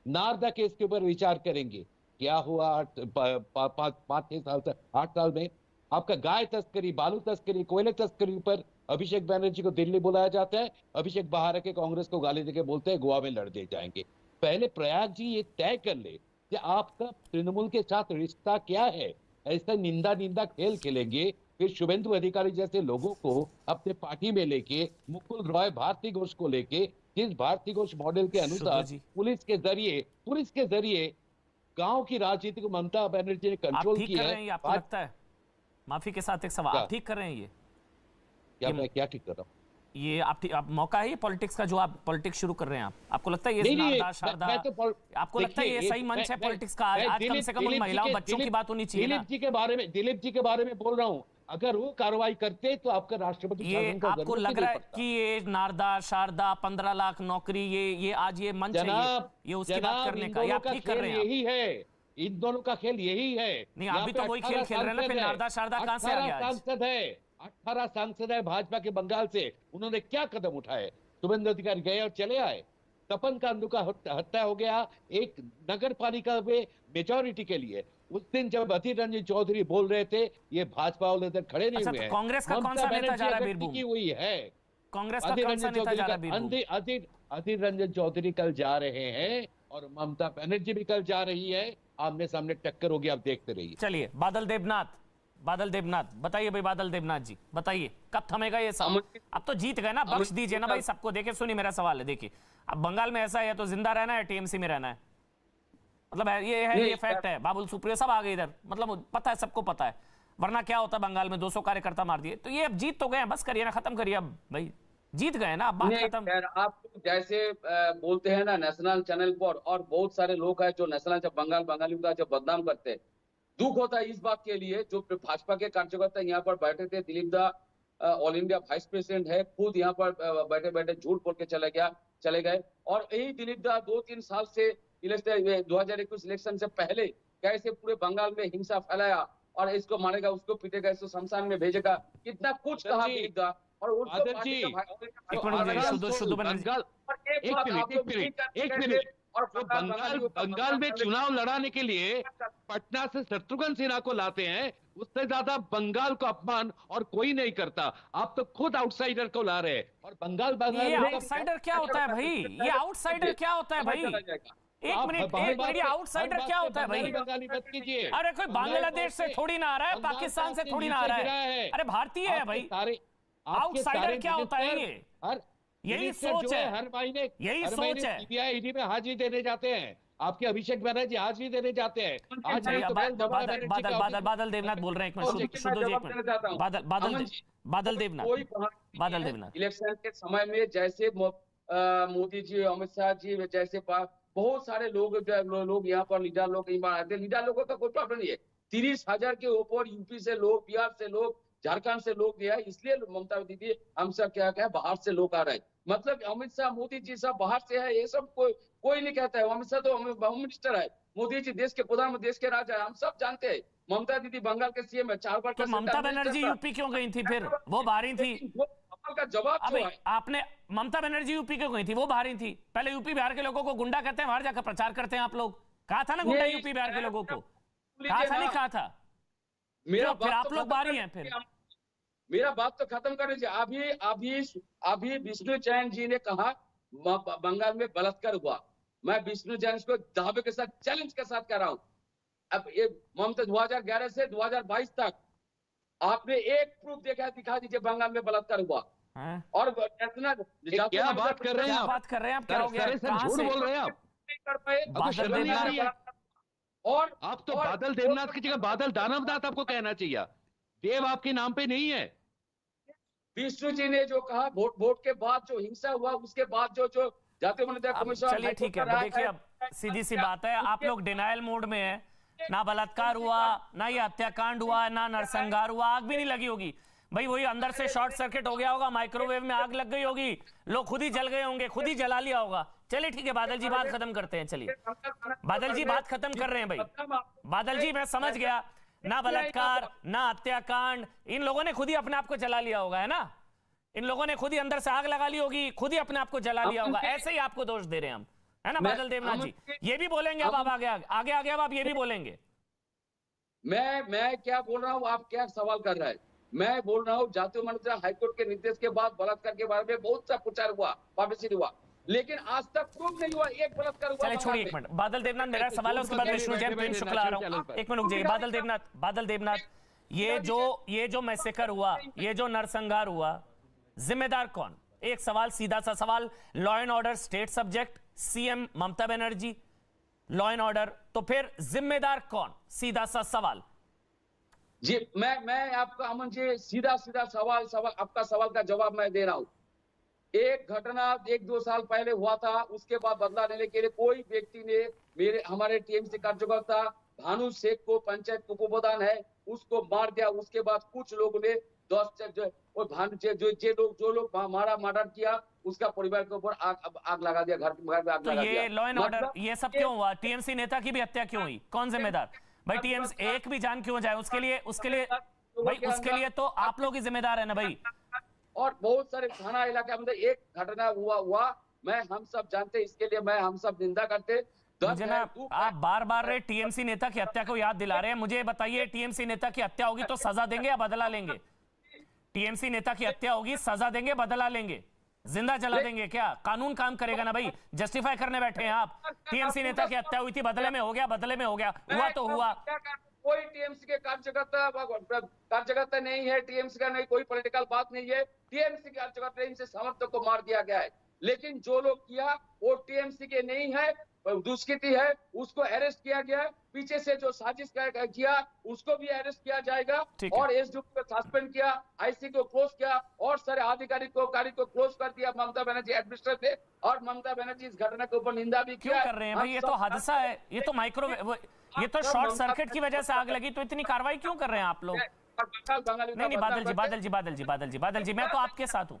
नारदा केस के ऊपर विचार करेंगे? क्या हुआ 5-6 साल से? 8 साल में आपका गाय तस्करी, बालू तस्करी, कोयले तस्करी पर अभिषेक बैनर्जी को दिल्ली बुलाया जाता है, अभिषेक बाहर के कांग्रेस को गाली देके बोलते हैं गोवा में लड़ दे जाएंगे। पहले प्रयाग जी ये तय कर ले कि आपका तृणमूल के साथ रिश्ता क्या है। ऐसा निंदा खेल खेलेंगे फिर शुभेंदु अधिकारी जैसे लोगों को अपने पार्टी में लेके, मुकुल रॉय भारती घोष को लेके, जिस भारती घोष मॉडल के अनुसार पुलिस के जरिए गांव की राजनीति को ममता बनर्जी ने कंट्रोल किया है। आपको लगता है, माफी के साथ एक सवाल, आप ठीक कर रहे हैं ये? मैं क्या ठीक कर रहा हूँ? ये आप मौका है ये पॉलिटिक्स का जो आप पॉलिटिक्स शुरू कर रहे हैं, आपको लगता है ये नारदा शारदा, आपको लगता है ये सही मंच है पॉलिटिक्स का? आज कम से कम उन महिलाओं बच्चों की बात होनी चाहिए ना। दिलीप जी के बारे में बोल रहा हूँ, अगर वो कार्रवाई करते तो आपका राष्ट्रपति ये आपको लग रहा है कि ये नारदा शारदा 15 लाख नौकरी ये आज ये मंच है ये उसकी बात करने का, या ठीक कर रहे हैं? यही है, इन दोनों का खेल यही है। नहीं, अभी तो वही खेल खेल रहे हैं ना, फिर नारदा शारदा कहां से आ गया? 18 सांसद है भाजपा के बंगाल से, उन्होंने क्या कदम उठाए? शुभेंदु अधिकारी गए और चले आए। तपन कांडू का हत्या हो गया एक नगर पालिका में मेजोरिटी के लिए। उस दिन जब अधीर रंजन चौधरी बोल रहे थे, ये भाजपा वाले इधर खड़े नहीं हुए हैं। कांग्रेस का कौन सा नेता जा रहा है बीरभूम? हुई है कांग्रेस का कौन सा नेता जा रहा है बीरभूम? अधीर रंजन चौधरी कल जा रहे हैं और ममता बनर्जी भी कल जा रही है। आमने सामने टक्कर होगी, आप देखते रहिए। चलिए बादल देवनाथ बताइए भाई, बादल देवनाथ जी बताइए कब थमेगा ये सब? अब तो जीत गए ना, बख्श दीजिए ना भाई सबको। देखिए सुनिए मेरा सवाल है, देखिए अब बंगाल में ऐसा है तो जिंदा रहना है, टीएमसी में रहना है, मतलब ये है, ये फैक्ट है। बाबुल सुप्रियो सब आ गए इधर, मतलब पता है, सबको पता है। वरना क्या होता बंगाल में 200 कार्यकर्ता मार दिए। तो ये अब जीत तो गए, बस करिए ना, खत्म करिए अब भाई, जीत गए ना, अब बात खत्म। आप जैसे बोलते हैं ना नेशनल चैनल पर, और बहुत सारे लोग हैं जो नेशनल बंगालियों का जो बदनाम करते हैं। दुख होता है इस बात के लिए, जो भाजपा के कार्यकर्ता यहाँ पर बैठे थे, दिलीप दा ऑल इंडिया वाइस प्रेसिडेंट है, खुद यहाँ पर बैठे बैठे झूठ बोल के चले गए। और यही दिलीप दा 2-3 साल से 2021 इलेक्शन से पहले कैसे पूरे बंगाल में हिंसा फैलाया और इसको मारेगा, उसको पीटेगा, इसको शमशान में भेजेगा, कितना कुछ कहा दिलीप दा। और बंगाल में चुनाव लड़ाने के लिए पटना से शत्रुघ्न सिन्हा को लाते हैं, उससे ज्यादा बंगाल को अपमान और कोई नहीं करता। आप तो खुद आउटसाइडर को ला रहे हैं। और बंगाल ये आउटसाइडर क्या होता है भाई? ये आउटसाइडर क्या होता है भाई? एक मिनट, ये आउटसाइडर क्या होता है भाई? बंगाली मत कीजिए। अरे कोई बांग्लादेश से थोड़ी ना आ रहा है, पाकिस्तान से थोड़ी ना आ रहा है, अरे भारतीय है भाई। आउटसाइडर क्या होता है? ये यही सोच है, हर महीने यही सोच है। सीबीआई ईडी में हाजिरी देने जाते हैं, आपके अभिषेक बैनर्जी हाजिरी देने जाते हैं। आज बादल देवनाथ बोल रहे हैं, एक मिनट शुद्धो जी, एक मिनट, बादल देवनाथ। इलेक्शन के समय में जैसे मोदी जी, अमित शाह जी जैसे बहुत सारे लोग यहाँ पर लीडर लोग आए थे। लीडर लोगों का कोई प्रॉब्लम नहीं है। 30,000 के ऊपर यूपी से लोग, बिहार से लोग, झारखंड से लोग गया, इसलिए ममता दीदी हमसे क्या बाहर से लोग आ रहे हैं। मतलब अमित शाह, मोदी जी सब बाहर से है, ये सब कोई नहीं कहता है। अमित शाह तो होम मिनिस्टर है, मोदी जी देश के प्रधानमंत्री, देश के राजा है, हम सब जानते हैं। ममता दीदी बंगाल के सीएम है, 4 बार। तो ममता बनर्जी यूपी क्यों गई थी फिर? वो बाहर ही थी। का जवाब आपने, ममता बनर्जी यूपी क्यों गई थी? वो बाहर ही थी। पहले यूपी बिहार के लोगों को गुंडा कहते हैं, बाहर जाकर प्रचार करते हैं आप लोग। कहा था ना गुंडा यूपी बिहार के लोगों को, कहा था नहीं कहा था? फिर आप लोग बाहर ही हैं। फिर मेरा बात तो खत्म कर दीजिए। अभी विष्णु जैन जी ने कहा बंगाल में बलात्कार हुआ। मैं विष्णु जैन को दावे के साथ, चैलेंज के साथ कह रहा हूं। अब ये ममता 2011 से 2022 तक आपने एक प्रूफ दिखा दीजिए बंगाल में बलात्कार हुआ। और इतना क्या बात कर रहे हैं आप? क्या हो गया? झूठ बोल रहे हैं आप। और आप तो बादल देवनाथ की जगह बादल दानवनाथ आपको कहना चाहिए। देव आपके नाम पे नहीं है। विष्णु जी ने जो कहा वोट के बाद जो हिंसा हुआ, उसके बाद जो जातीय मान्यता कमीशन, चलिए ठीक है, देखिए अब सीधी सी बात है, आप लोग डिनायल मोड में है। ना बलात्कार हुआ, ना ये हत्याकांड हुआ, ना नरसंहार हुआ, आग भी नहीं लगी होगी भाई, वही अंदर से शॉर्ट सर्किट हो गया होगा, माइक्रोवेव में आग लग गई होगी, लोग खुद ही जल गए होंगे, खुद ही जला लिया होगा। चलिए ठीक है बादल जी, बात खत्म करते हैं। चलिए बादल जी बात खत्म कर रहे हैं भाई। बादल जी मैं समझ गया, ना बलात्कार ना हत्याकांड, इन लोगों ने खुद ही अपने आप को जला लिया होगा, है ना? इन लोगों ने खुद ही अंदर से आग लगा ली होगी, खुद ही अपने आप को जला लिया होगा, ऐसे ही आपको दोष दे रहे हैं हम, है ना बादल देवनाथ जी? ये भी बोलेंगे अब आप आगे अब आप ये भी बोलेंगे। मैं क्या बोल रहा हूँ, आप क्या सवाल कर रहे हैं? मैं बोल रहा हूँ जातीय मान्यता हाईकोर्ट के निर्देश के बाद बलात्कार के बारे में बहुत सा प्रचार हुआ, पब्लिसिटी हुआ, लेकिन आज तक प्रूफ नहीं हुआ एक बलात्कार हुआ। चलिए छोड़िए एक मिनट, बादल देवनाथ मेरा सवाल है, उसके बाद विष्णु जैन प्रेम शुक्ला आ रहा हूँ। एक मिनट जाइए बादल देवनाथ, ये जो मैसेकर हुआ, ये जो नरसंहार हुआ, जिम्मेदार कौन? एक सवाल, सीधा सा सवाल, law and order state subject, CM Mamata Banerjee, law and order, तो फिर जिम्मेदार कौन? सीधा सा सवाल जी। मैं आपका अमन जी सीधा सवाल आपका सवाल का जवाब मैं दे रहा हूँ। एक घटना 1-2 साल पहले हुआ था, उसके बाद बदला लेने के लिए कोई व्यक्ति ने हमारे टीएमसी कार्यकर्ता भानु शेख को, पंचायत उपप्रधान है, उसको मार दिया। उसके बाद कुछ लोगों ने जो लोग मर्डर किया, उसका परिवार के ऊपर आग लगा दिया, घर में आग लगा दिया। ये लॉ एंड ऑर्डर ये सब क्यों हुआ? टीएमसी नेता की भी हत्या क्यों हुई? कौन जिम्मेदार भाई? टीएमसी एक भी जान क्यों जाए उसके लिए भाई, उसके लिए तो आप लोग ही जिम्मेदार है ना भाई। और बहुत सारे थाना इलाके में एक घटना हुआ, हम सब जानते, इसके लिए हम सब निंदा करते। मुझे ना आप बार बार टीएमसी नेता की हत्या को याद दिला रहे हैं। मुझे बताइए, टीएमसी नेता की हत्या होगी तो सजा देंगे या बदला लेंगे? टीएमसी नेता की हत्या होगी, सजा देंगे बदला लेंगे? जिंदा जला देंगे क्या? कानून काम करेगा ना भाई। जस्टिफाई करने बैठे हैं आप। टीएमसी नेता की हत्या हुई थी, बदले में हो गया, हुआ तो हुआ। कोई टीएमसी के कार्यकर्ता नहीं है, टीएमसी का नहीं, कोई पॉलिटिकल बात नहीं है। टीएमसी के कार्यकर्ता इनसे समर्थक को मार दिया गया है, लेकिन जो लोग किया वो टीएमसी के नहीं है, दुष्कृति है, उसको अरेस्ट किया गया। पीछे से जो साजिश किया उसको भी अरेस्ट किया जाएगा, और एसडीओ को सस्पेंड किया, आईसी को क्लोज किया, और सारे अधिकारी को क्लोज कर दिया ममता बनर्जी एडमिनिस्ट्रेशन ने। और ममता बनर्जी इस घटना के ऊपर निंदा भी क्यों कर रहे हैं भाई? ये तो हादसा है, ये तो माइक्रोवेव, ये तो शॉर्ट सर्किट की वजह से आग लगी, तो इतनी कार्रवाई क्यों कर रहे हैं आप लोग? नहीं बादल जी मैं तो आपके साथ हूँ।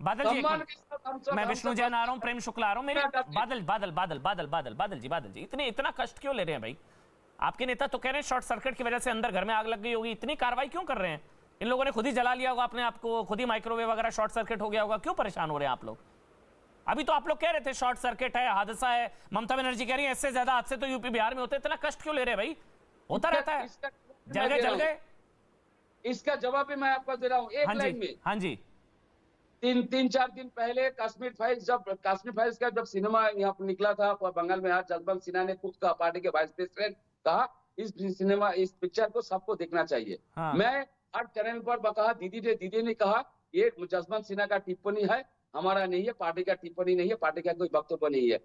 बादल जी मैं विष्णु जैन आ रहा हूँ, प्रेम शुक्ला आ रहा हूँ। मेरे बादल जी इतना कष्ट क्यों ले रहे हैं भाई? आपके नेता तो कह रहे हैं शॉर्ट सर्किट की वजह से अंदर घर में आग लग गई होगी, इतनी कार्रवाई क्यों कर रहे हैं? इन लोगों ने खुद ही जला लिया होगा अपने आप को, खुद ही माइक्रोवेव वगैरह शॉर्ट सर्किट हो गया होगा, क्यों परेशान हो रहे हैं आप लोग? अभी तो आप लोग कह रहे थे शॉर्ट सर्किट है, हादसा है, ममता बनर्जी कह रही है इससे ज्यादा हादसे तो यूपी बिहार में होते, इतना कष्ट क्यों ले रहे हैं भाई? होता रहता है, जल गए। इसका जवाब भी मैं आपको दे रहा हूँ एक लाइन में। हाँ जी, 3-4 दिन पहले कश्मीर फाइल्स का जब सिनेमा यहाँ पर निकला था बंगाल में, जसवंत सिन्हा ने खुद कहा, पार्टी के वाइस प्रेसिडेंट कहा, इस पिक्चर को सबको देखना चाहिए। मैं हर चैनल पर बता, दीदी ने कहा ये जसवंत सिन्हा का टिप्पणी है, हमारा नहीं है, पार्टी का टिप्पणी नहीं है, पार्टी का कोई वक्तव्य नहीं है।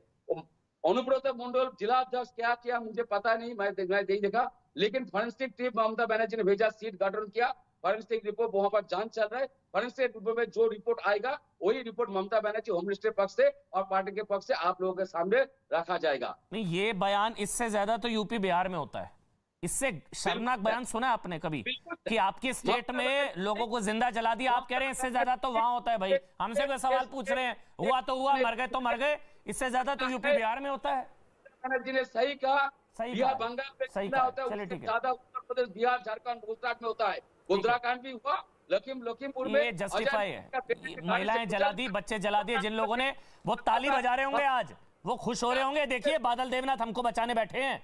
अनुब्रत मंडल जिला अध्यक्ष क्या किया मुझे पता नहीं, मैं नहीं देखा, लेकिन फॉरेंसिक टीम ममता बनर्जी ने भेजा, सीट गठन किया, फॉरेंसिक रिपोर्ट वहां पर जांच चल रहा है। फॉरेंसिक रिपोर्ट में जो रिपोर्ट आएगा वही report Mamata Banerjee home minister पक्ष से और पार्टी के पक्ष से आप लोगों के सामने रखा जाएगा। नहीं, ये बयान इससे ज्यादा तो यूपी बिहार में होता है। इससे शर्मनाक बयान सुना आपने कभी कि आपकी स्टेट में लोगों को जिंदा जला दिया? आप कह रहे हैं इससे ज्यादा तो वहां होता है भाई। हमसे कोई सवाल पूछ रहे हैं, हुआ तो हुआ, मर गए तो मर गए, इससे ज्यादा तो यूपी बिहार में होता है। बनर्जी ने सही कहा, बिहार बंगाल में सही होता है, ज्यादा उत्तर प्रदेश, बिहार, झारखंड, गुजरात में होता है। उत्तराखंड भी हुआ, लखीमपुर में। ये जस्टिफाई है, महिलाएं जला दी, बच्चे जला दिए, जिन लोगों ने, वो ताली बजा रहे होंगे आज, वो खुश हो रहे होंगे, देखिए बादल देवनाथ हमको बचाने बैठे हैं।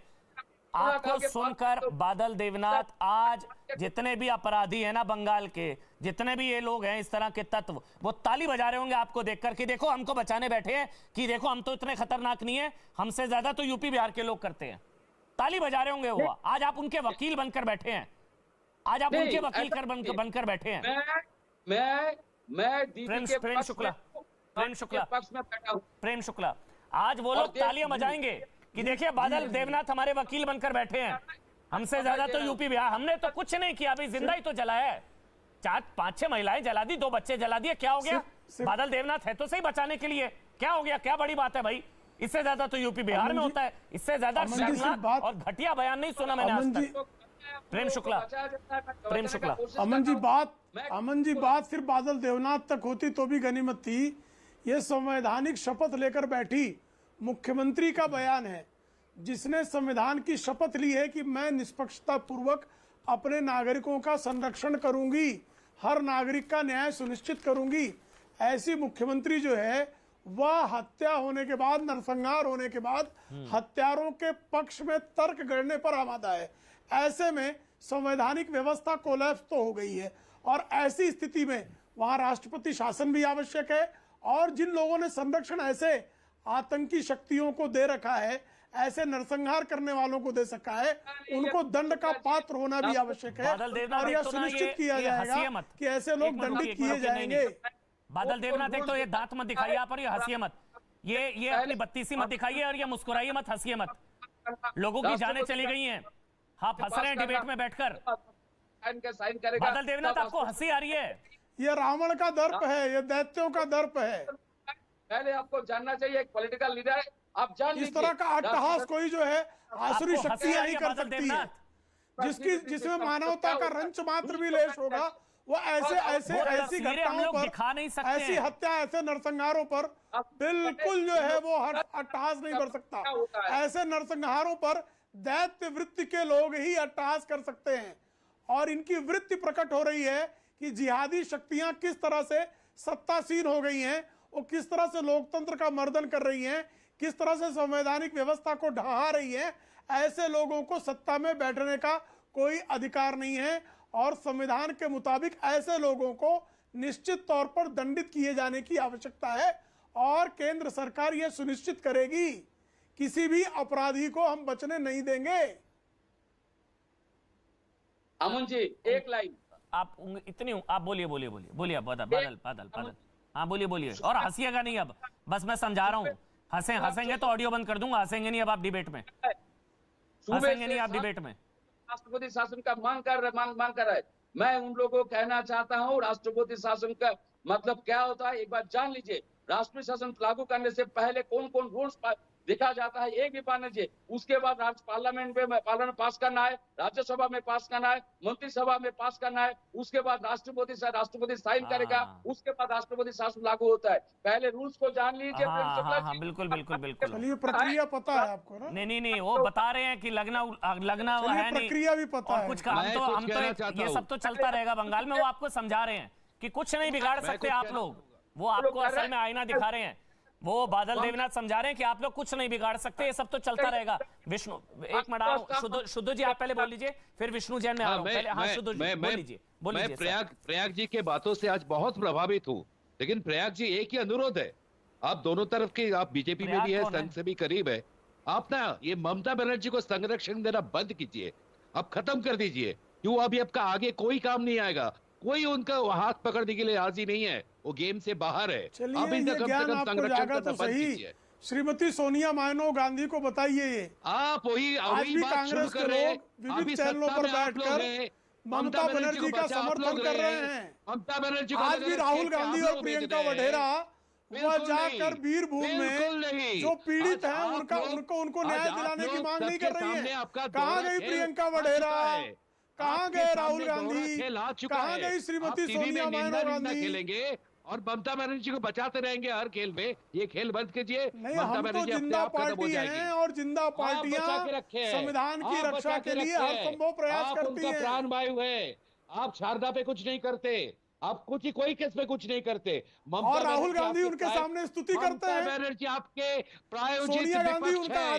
आपको सुनकर बादल देवनाथ, आज जितने भी अपराधी हैं ना बंगाल के, जितने भी ये लोग हैं इस तरह के तत्व, वो ताली बजा रहे होंगे आपको देखकर कि देखो हमको बचाने बैठे हैं, कि देखो हम तो इतने खतरनाक नहीं है, हमसे ज्यादा तो यूपी बिहार के लोग करते हैं। ताली बजा रहे होंगे वो। आज आप उनके वकील बनकर बैठे हैं, आज आप उनके वकील बनकर बैठे हैं। प्रेम शुक्ला आज वो लोग तालियां बजाएंगे कि देखिए बादल देवनाथ हमारे वकील बनकर बैठे हैं, हमसे ज्यादा तो यूपी बिहार, हमने तो कुछ नहीं किया, अभी जिंदा ही तो जला है। पांच छह महिलाएं जला दी, 2 बच्चे जला दिए, क्या हो गया? बादल देवनाथ है तो सही बचाने के लिए, क्या हो गया? क्या बड़ी बात है भाई? इससे ज्यादा तो यूपी बिहार में होता है, इससे ज्यादा शर्मनाक और घटिया बयान नहीं सुना मैंने आज तक। प्रेम शुक्ला, प्रेम शुक्ला। अमन जी बात सिर्फ बादल देवनाथ तक होती तो भी गनीमत थी। ये संवैधानिक शपथ लेकर बैठी मुख्यमंत्री का बयान है, जिसने संविधान की शपथ ली है कि मैं निष्पक्षता पूर्वक अपने नागरिकों का संरक्षण करूंगी, हर नागरिक का न्याय सुनिश्चित करूंगी। ऐसी मुख्यमंत्री जो है वह हत्या होने के बाद, नरसंहार होने के बाद हत्यारों के पक्ष में तर्क गढ़ने पर आमादा है। ऐसे में संवैधानिक व्यवस्था कोलैप्स तो हो गई है, और ऐसी स्थिति में वहां राष्ट्रपति शासन भी आवश्यक है। और जिन लोगों ने संरक्षण ऐसे आतंकी शक्तियों को दे रखा है, ऐसे नरसंहार करने वालों को दे सका है, उनको दंड का पात्र होना भी आवश्यक है। और यह सुनिश्चित किया जाएगा कि ऐसे लोग दंडित किए जाएंगे। बादल देवनाथ, एक तो ये दांत मत दिखाइए आप, और ये हंसिए मत, ये अपनी बत्तीसी मत दिखाइए, और ये मुस्कुराइए मत, हंसिए मत। लोगों की जानें चली गई हैं, आप हंस रहे हैं डिबेट में बैठकर। बादल देवनाथ, आपको हंसी आ रही है? ये रावण का दर्प है, ये दैत्यों का दर्प है। पहले आपको जानना चाहिए, एक पॉलिटिकल लीडर है, आप जान इस तरह का अट्टहास कोई जो है आसुरी शक्तियां ही कर सकती है, जिसमें मानवता का रंच मात्र भी लेश होगा, वो ऐसी घटनाओं पर, ऐसी हत्या, ऐसे नरसंहारों पर बिल्कुल जो है वो अट्टहास नहीं कर सकता। ऐसे नरसंहारों पर दैत्य वृत्ति के लोग ही अट्टहास कर सकते हैं। और इनकी वृत्ति प्रकट हो रही है कि जिहादी शक्तियां किस तरह से सत्तासीन हो गई हैं, वो किस तरह से लोकतंत्र का मर्दन कर रही हैं, किस तरह से संवैधानिक व्यवस्था को ढहा रही है। ऐसे लोगों को सत्ता में बैठने का कोई अधिकार नहीं है, और संविधान के मुताबिक ऐसे लोगों को निश्चित तौर पर दंडित किए जाने की आवश्यकता है। और केंद्र सरकार यह सुनिश्चित करेगी, किसी भी अपराधी को हम बचने नहीं देंगे। अमन जी, एक लाइन आप इतनी, आप बोलिए बादल, हाँ बोलिए, और हंसिएगा नहीं अब, बस मैं समझा रहा हूँ। हंसेंगे तो ऑडियो बंद कर दूंगा, हंसेंगे नहीं अब आप डिबेट में, हंसेंगे नहीं आप डिबेट में। राष्ट्रपति शासन का मांग कर रहा है। मैं उन लोगों को कहना चाहता हूँ, राष्ट्रपति शासन का मतलब क्या होता है एक बार जान लीजिए। राष्ट्रीय शासन लागू करने से पहले कौन कौन रूल्स लिखा जाता है एक भी पढ़ लीजिए। उसके बाद पार्लियामेंट में पास करना है, राज्यसभा में पास करना है, मंत्रिसभा में पास करना है, उसके बाद राष्ट्रपति साइन करेगा, उसके बाद राष्ट्रपति शासन लागू होता है। पहले रूल्स को जान लीजिए। बिल्कुल। चलिए, प्रक्रिया पता है आपको ना? नहीं, वो बता रहे हैं कि लगना है, प्रक्रिया भी पता है। कुछ हम तो ये सब तो चलता रहेगा बंगाल में। वो आपको समझा रहे हैं कि कुछ नहीं बिगाड़ सकते आप लोग, वो आपको असल में आईना दिखा रहे हैं। वो बादल देवनाथ समझा रहे हैं कि आप लोग कुछ नहीं बिगाड़ सकते, ये सब तो चलता रहेगा। विष्णु, एक मिनट, शुद्धू जी आप पहले बोल लीजिए, फिर विष्णु जैन में आ रहा हूं। पहले हाँ शुद्धू जी बोल लीजिए। मैं प्रयाग जी के बातों से आज बहुत प्रभावित हूँ, लेकिन प्रयाग जी एक ही अनुरोध है, आप दोनों तरफ के, आप बीजेपी में भी है, संघ से भी करीब है, आप ना ये ममता बनर्जी को संरक्षण देना बंद कीजिए, आप खत्म कर दीजिए। क्यों? अभी आपका आगे कोई काम नहीं आएगा, कोई उनका हाथ पकड़ने के लिए राजी नहीं है, वो गेम से बाहर है। अब इनका ज्ञान आपको जागा तो सही। श्रीमती सोनिया मायनो गांधी को बताइए, ये आप वही आज भी कांग्रेस के लोग विविध चैनलों पर बैठकर ममता बनर्जी का समर्थन कर रहे हैं। ममता बनर्जी आज भी राहुल गांधी और प्रियंका वढेरा वह जाकर वीरभूमि में जो पीड़ित हैं उनको न्याय दिलाने की मांग नहीं कर रही है। कहाँ गई प्रियंका वढेरा, कहाँ गए राहुल गांधी, कहाँ गई श्रीमती सोनिया मायनो गांधी? खेलेंगे और ममता बनर्जी को बचाते रहेंगे हर खेल में। ये खेल बंद कीजिए। नहीं, हम तो जिंदा पार्टी हैं और जिंदा पार्टियां संविधान की रक्षा के लिए हर संभव प्रयास करती हैं। प्राण वायु है। आप शारदा पे कुछ नहीं करते, आप कोई केस में कुछ नहीं करते। और राहुल गांधी उनके सामने स्तुति करते हैं। ममता बनर्जी आपके प्रायोजित सोनिया गांधी विपक्ष उनका है।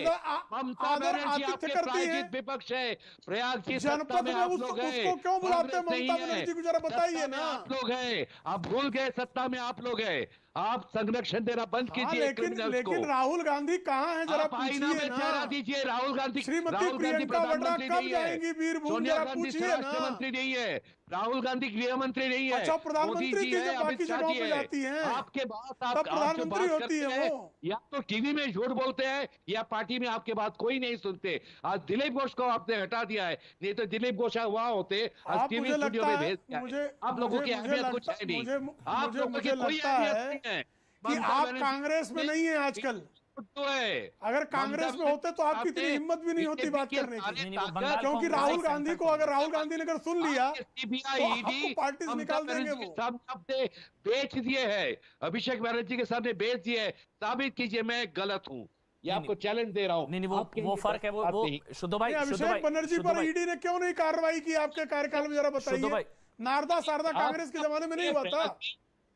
ममता बनर्जी आपके प्रायोजित विपक्ष है। प्रयाग की सत्ता में आप लोग हैं, उसको क्यों बुलाते हैं ममता बनर्जी को, जरा बताइए ना। आप लोग हैं, आप भूल गए सत्ता में आप लोग हैं। आप संरक्षण देना बंद कीजिए क्रिमिनल्स को। लेकिन राहुल गांधी कहाँ हैं, जरा पूछिए ना। चेहरा दीजिए। राहुल गांधी श्रीमती प्रियंका वड्रा कब जाएंगी वीरभूमि, जरा पूछिए ना। राष्ट्रमंत्री नहीं है, राहुल गांधी गृह मंत्री नहीं है। अच्छा, प्रधानमंत्री मोदी जी थी है, जब बाकी अमित शाह जगहों जी पे है। जाती हैं, आपके बात तब आप जो प्रधानमंत्री बात होती करते है हैं, वो। या तो टीवी में झूठ बोलते हैं या पार्टी में आपके बात कोई नहीं सुनते। आज दिलीप घोष को आपने हटा दिया है, नहीं तो दिलीप घोष वहां होते, आज आप, टीवी मुझे स्टूडियो लगता में है, भेज दिया है। मुझे आप लोगों की मुझे अहमियत कुछ लगता है नहीं। मुझे आप लोगों मुझे की कोई लगता अहमियत है नहीं है। कि ममता आप बनर्जी कांग्रेस में नहीं है आजकल। तो है, अगर कांग्रेस में होते तो आपकी इतनी हिम्मत भी नहीं होती बात BJP के करने सारे की, ताकत- क्योंकि राहुल गांधी को, अगर राहुल गांधी ने अगर सुन लिया सीबीआई, तो आपको पार्टी से निकाल देंगे वो। सामने बेच दिए हैं, अभिषेक बनर्जी के सामने बेच दिए हैं। साबित कीजिए मैं गलत हूँ, ये आपको चैलेंज दे रहा हूँ। नहीं वो फर्क है, वो शुद्धो भाई, अभिषेक बनर्जी पर ईडी ने क्यों नहीं कार्रवाई की आपके कार्यकाल में, जरा बताइए। नारदा शारदा कांग्रेस के जमाने में नहीं हुआ था।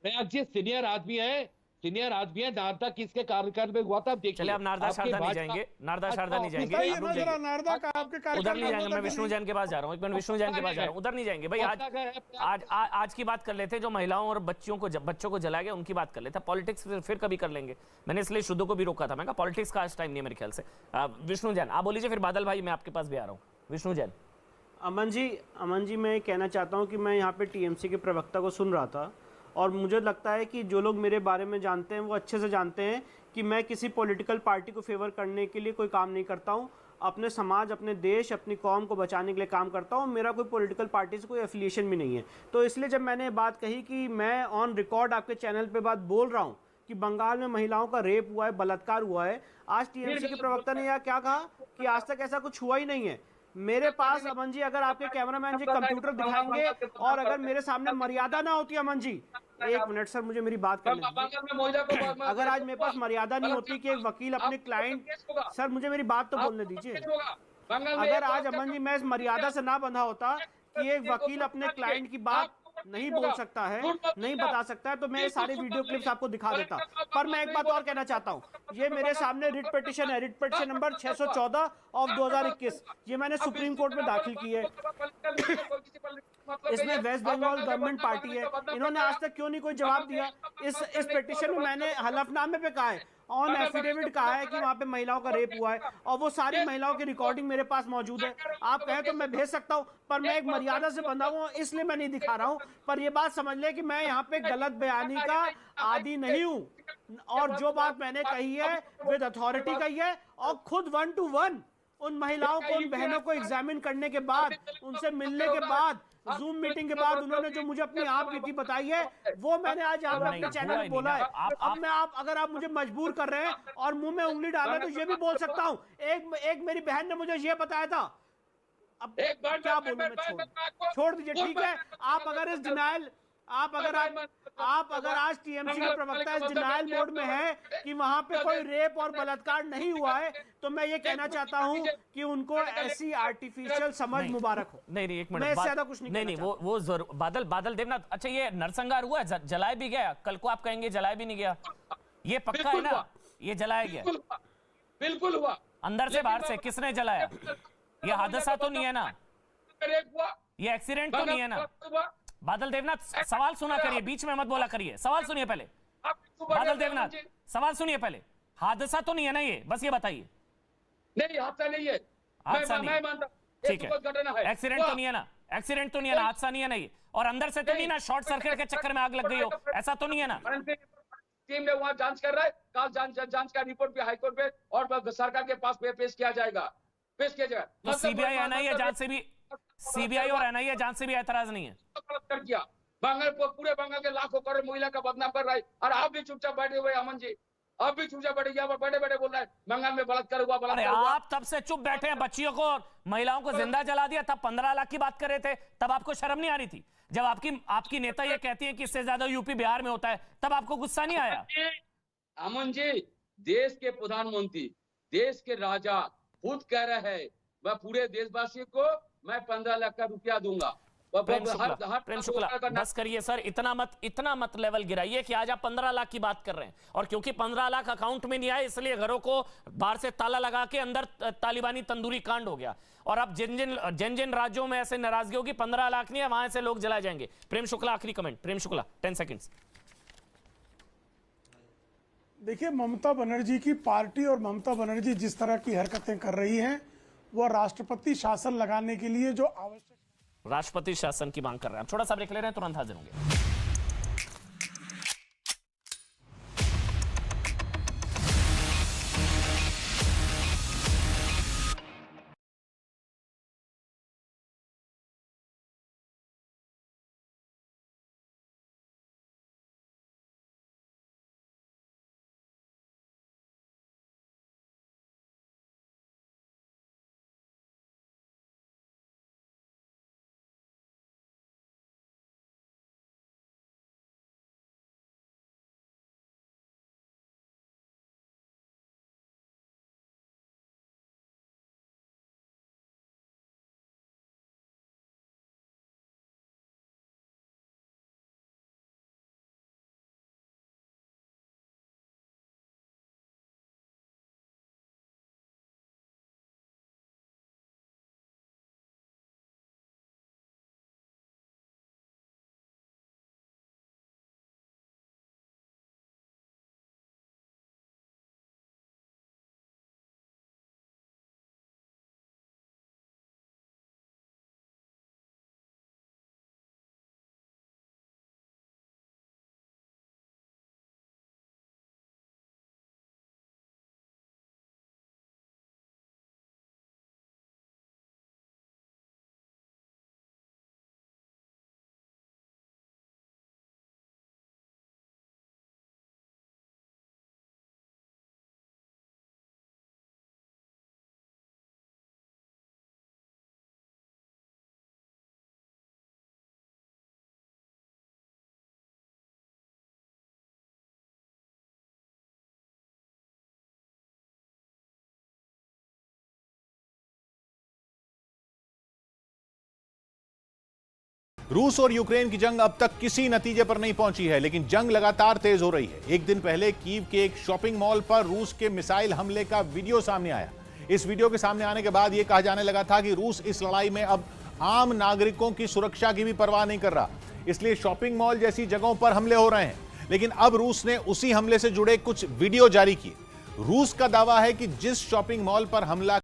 प्रयाग जी सीनियर आदमी है, नारदा किसके कार्यकाल में हुआ था? देखिए, चलिए आप नारदा शारदा नहीं जाएंगे, नारदा शारदा नहीं जाएंगे, बताइए ना जरा, नारदा का आपके उधर कार्यकाल नहीं में जाएंगे। हुआ मैं था विष्णु कि जैन के पास जा रहा हूँ, एक मिनट विष्णु जैन के पास जा रहा हूँ, उधर नहीं जाएंगे भाई। आज की बात कर लेते हैं, जो महिलाओं और बच्चों को जलाया गया उनकी बात कर लेते हैं। पॉलिटिक्स फिर कभी कर लेंगे, मैंने इसलिए शुद्धो को भी रोका था। मैं कहा पॉलिटिक्स का आज टाइम नहीं है मेरे ख्याल से। विष्णु जैन आप बोलीजिए, फिर बादल भाई मैं आपके पास भी आ रहा हूँ। विष्णु जैन। अमन जी मैं कहना चाहता हूं कि मैं यहाँ पे टीएमसी के प्रवक्ता को सुन रहा था और मुझे लगता है कि जो लोग मेरे बारे में जानते हैं वो अच्छे से जानते हैं कि मैं किसी पॉलिटिकल पार्टी को फेवर करने के लिए कोई काम नहीं करता हूं। अपने समाज, अपने देश, अपनी कौम को बचाने के लिए काम करता हूं। मेरा कोई पॉलिटिकल पार्टी से कोई एफिलिएशन भी नहीं है। तो इसलिए जब मैंने बात कही कि मैं ऑन रिकॉर्ड आपके चैनल पे बात बोल रहा हूँ कि बंगाल में महिलाओं का रेप हुआ है, बलात्कार हुआ है, आज टीएमसी के प्रवक्ता ने यहाँ क्या कहा कि आज तक ऐसा कुछ हुआ ही नहीं है। मेरे पास अमन जी, अगर आपके कैमरामैन जी कंप्यूटर दिखाएंगे और अगर मेरे सामने मर्यादा ना होती, अमन जी एक मिनट सर, मुझे मेरी बात कर लीजिए। अगर आज मेरे पास मर्यादा नहीं होती कि एक वकील अपने क्लाइंट, सर मुझे मेरी बात तो बोलने दीजिए। अगर आज अमन जी मैं इस मर्यादा से ना बंधा होता कि एक वकील अपने क्लाइंट की बात नहीं बोल सकता है, नहीं बता सकता है, तो मैं सारे वीडियो क्लिप्स आपको दिखा देता। पर मैं एक बात और कहना चाहता हूं, ये मेरे सामने रिट पिटीशन है, रिट पिटीशन नंबर 614 ऑफ 2021, ये मैंने सुप्रीम कोर्ट में दाखिल की है। इसमें वेस्ट बंगाल गवर्नमेंट पार्टी है, इन्होंने आज तक क्यों नहीं कोई जवाब दिया। इस पिटीशन में मैंने हलफनामे पे कहा है, ऑन एफिडेविट कहा है कि वहां पे महिलाओं का रेप हुआ है और वो सारी महिलाओं की रिकॉर्डिंग मेरे पास मौजूद है। आप कहें तो मैं भेज सकता हूं, पर मैं एक मर्यादा से बंधा हूं इसलिए मैं नहीं दिखा रहा हूं। पर ये बात समझ ले कि मैं यहाँ पे गलत बयानी का आदी नहीं हूं और जो बात मैंने कही है विद अथॉरिटी कही है और खुद 1 to 1 उन महिलाओं को, उन बहनों को एग्जामिन करने के बाद, उनसे मिलने के बाद, जूम मीटिंग के बाद उन्होंने जो मुझे अपनी आप बीती बताई है वो मैंने आज यहाँ पे अपने चैनल में बोला है। अब मैं अगर आप मुझे मजबूर कर रहे हैं और मुंह में उंगली डाल रहे हैं तो ये भी बोल सकता हूँ। एक मेरी बहन ने मुझे ये बताया था, अब क्या बोलूं मैं, छोड़ दीजिए ठीक है। आप अगर इस डिनायल, आप अगर आज टीएमसी का प्रवक्ता इस डिनायल मोड में है कि वहां पे कोई रेप और बलात्कार नहीं हुआ है, तो मैं ये कहना चाहता हूं कि उनको ऐसी आर्टिफिशियल समझ मुबारक हो। नहीं एक मिनट, मैं इससे ज्यादा कुछ नहीं, वो जरूर बादल देवनाथ। अच्छा ये नरसंहार हुआ, जलाया भी गया, कल को आप कहेंगे जलाया भी नहीं गया, ये पक्का है ना? ये जलाया गया, बिल्कुल हुआ, अंदर से बाहर से किसने जलाया? ये हादसा तो नहीं है ना, ये एक्सीडेंट तो नहीं है ना? बादल देवनाथ सवाल सुना करिए, बीच में मत बोला करिए, सवाल सुनिए पहले। बादल देवनाथ सवाल सुनिए पहले, हादसा तो नहीं है ना ये, बस ये बताइए। नहीं हादसा नहीं है, हादसा नहीं, मैं मानता, ठीक है, एक्सीडेंट तो नहीं है ना, एक्सीडेंट तो नहीं है ना, हादसा नहीं है ना ये, और अंदर से तो नहीं ना शॉर्ट सर्किट के चक्कर में आग लग गई हो, ऐसा तो नहीं है ना? टीम ने वहां जांच कर रहा है, कल जांच का रिपोर्ट भी हाईकोर्ट में और सरकार के पास पेश किया जाएगा, तो सीबीआई एनआईए जांच से भी, सीबीआई और एनआईए जांच से भी ऐतराज नहीं है? कर दिया, पूरे बंगाल के लाखों करोड़ महिला का बदनाम कर रहा है और आप भी चुपचाप बैठे हुए अमन जी, आप भी चुपचाप बैठे, यहाँ पर बैठे बोल रहा है बंगाल में बलात्कार हुआ, बलात्कार हुआ। आप तब से चुप बैठे हैं, बच्चियों को और महिलाओं को जिंदा जला दिया, तब 15 लाख की बात कर रहे थे, तब आपको शर्म नहीं आ रही थी? जब आपकी नेता ये कहती है कि इससे ज्यादा यूपी बिहार में होता है, तब आपको गुस्सा नहीं आया? अमन जी, देश के प्रधानमंत्री, देश के राजा खुद कह रहे हैं मैं पूरे देशवासियों को मैं 15 लाख का रुपया दूंगा। प्रेम शुक्ला बस करिए सर, इतना मत लेवल गिराइए कि आज आप 15 लाख की बात कर रहे हैं, और क्योंकि 15 लाख अकाउंट में नहीं आए इसलिए घरों को बाहर से ताला लगा के अंदर तालिबानी तंदूरी कांड हो गया, और अब जिन राज्यों में ऐसे नाराजगी होगी 15 लाख नहीं है, वहां से लोग जलाए जाएंगे। प्रेम शुक्ला आखिरी कमेंट, प्रेम शुक्ला 10 सेकंड्स। देखिए, ममता बनर्जी की पार्टी और ममता बनर्जी जिस तरह की हरकतें कर रही हैं, वह राष्ट्रपति शासन लगाने के लिए जो आवश्यक राष्ट्रपति शासन की मांग कर रहे हैं। छोटा सा ब्रेक ले रहे हैं, तुरंत हाजिर होंगे। रूस और यूक्रेन की जंग अब तक किसी नतीजे पर नहीं पहुंची है, लेकिन जंग लगातार तेज हो रही है। एक दिन पहले कीव के एक शॉपिंग मॉल पर रूस के मिसाइल हमले का वीडियो सामने आया। इस वीडियो के सामने आने के बाद यह कहा जाने लगा था कि रूस इस लड़ाई में अब आम नागरिकों की सुरक्षा की भी परवाह नहीं कर रहा, इसलिए शॉपिंग मॉल जैसी जगहों पर हमले हो रहे हैं। लेकिन अब रूस ने उसी हमले से जुड़े कुछ वीडियो जारी किए। रूस का दावा है कि जिस शॉपिंग मॉल पर हमला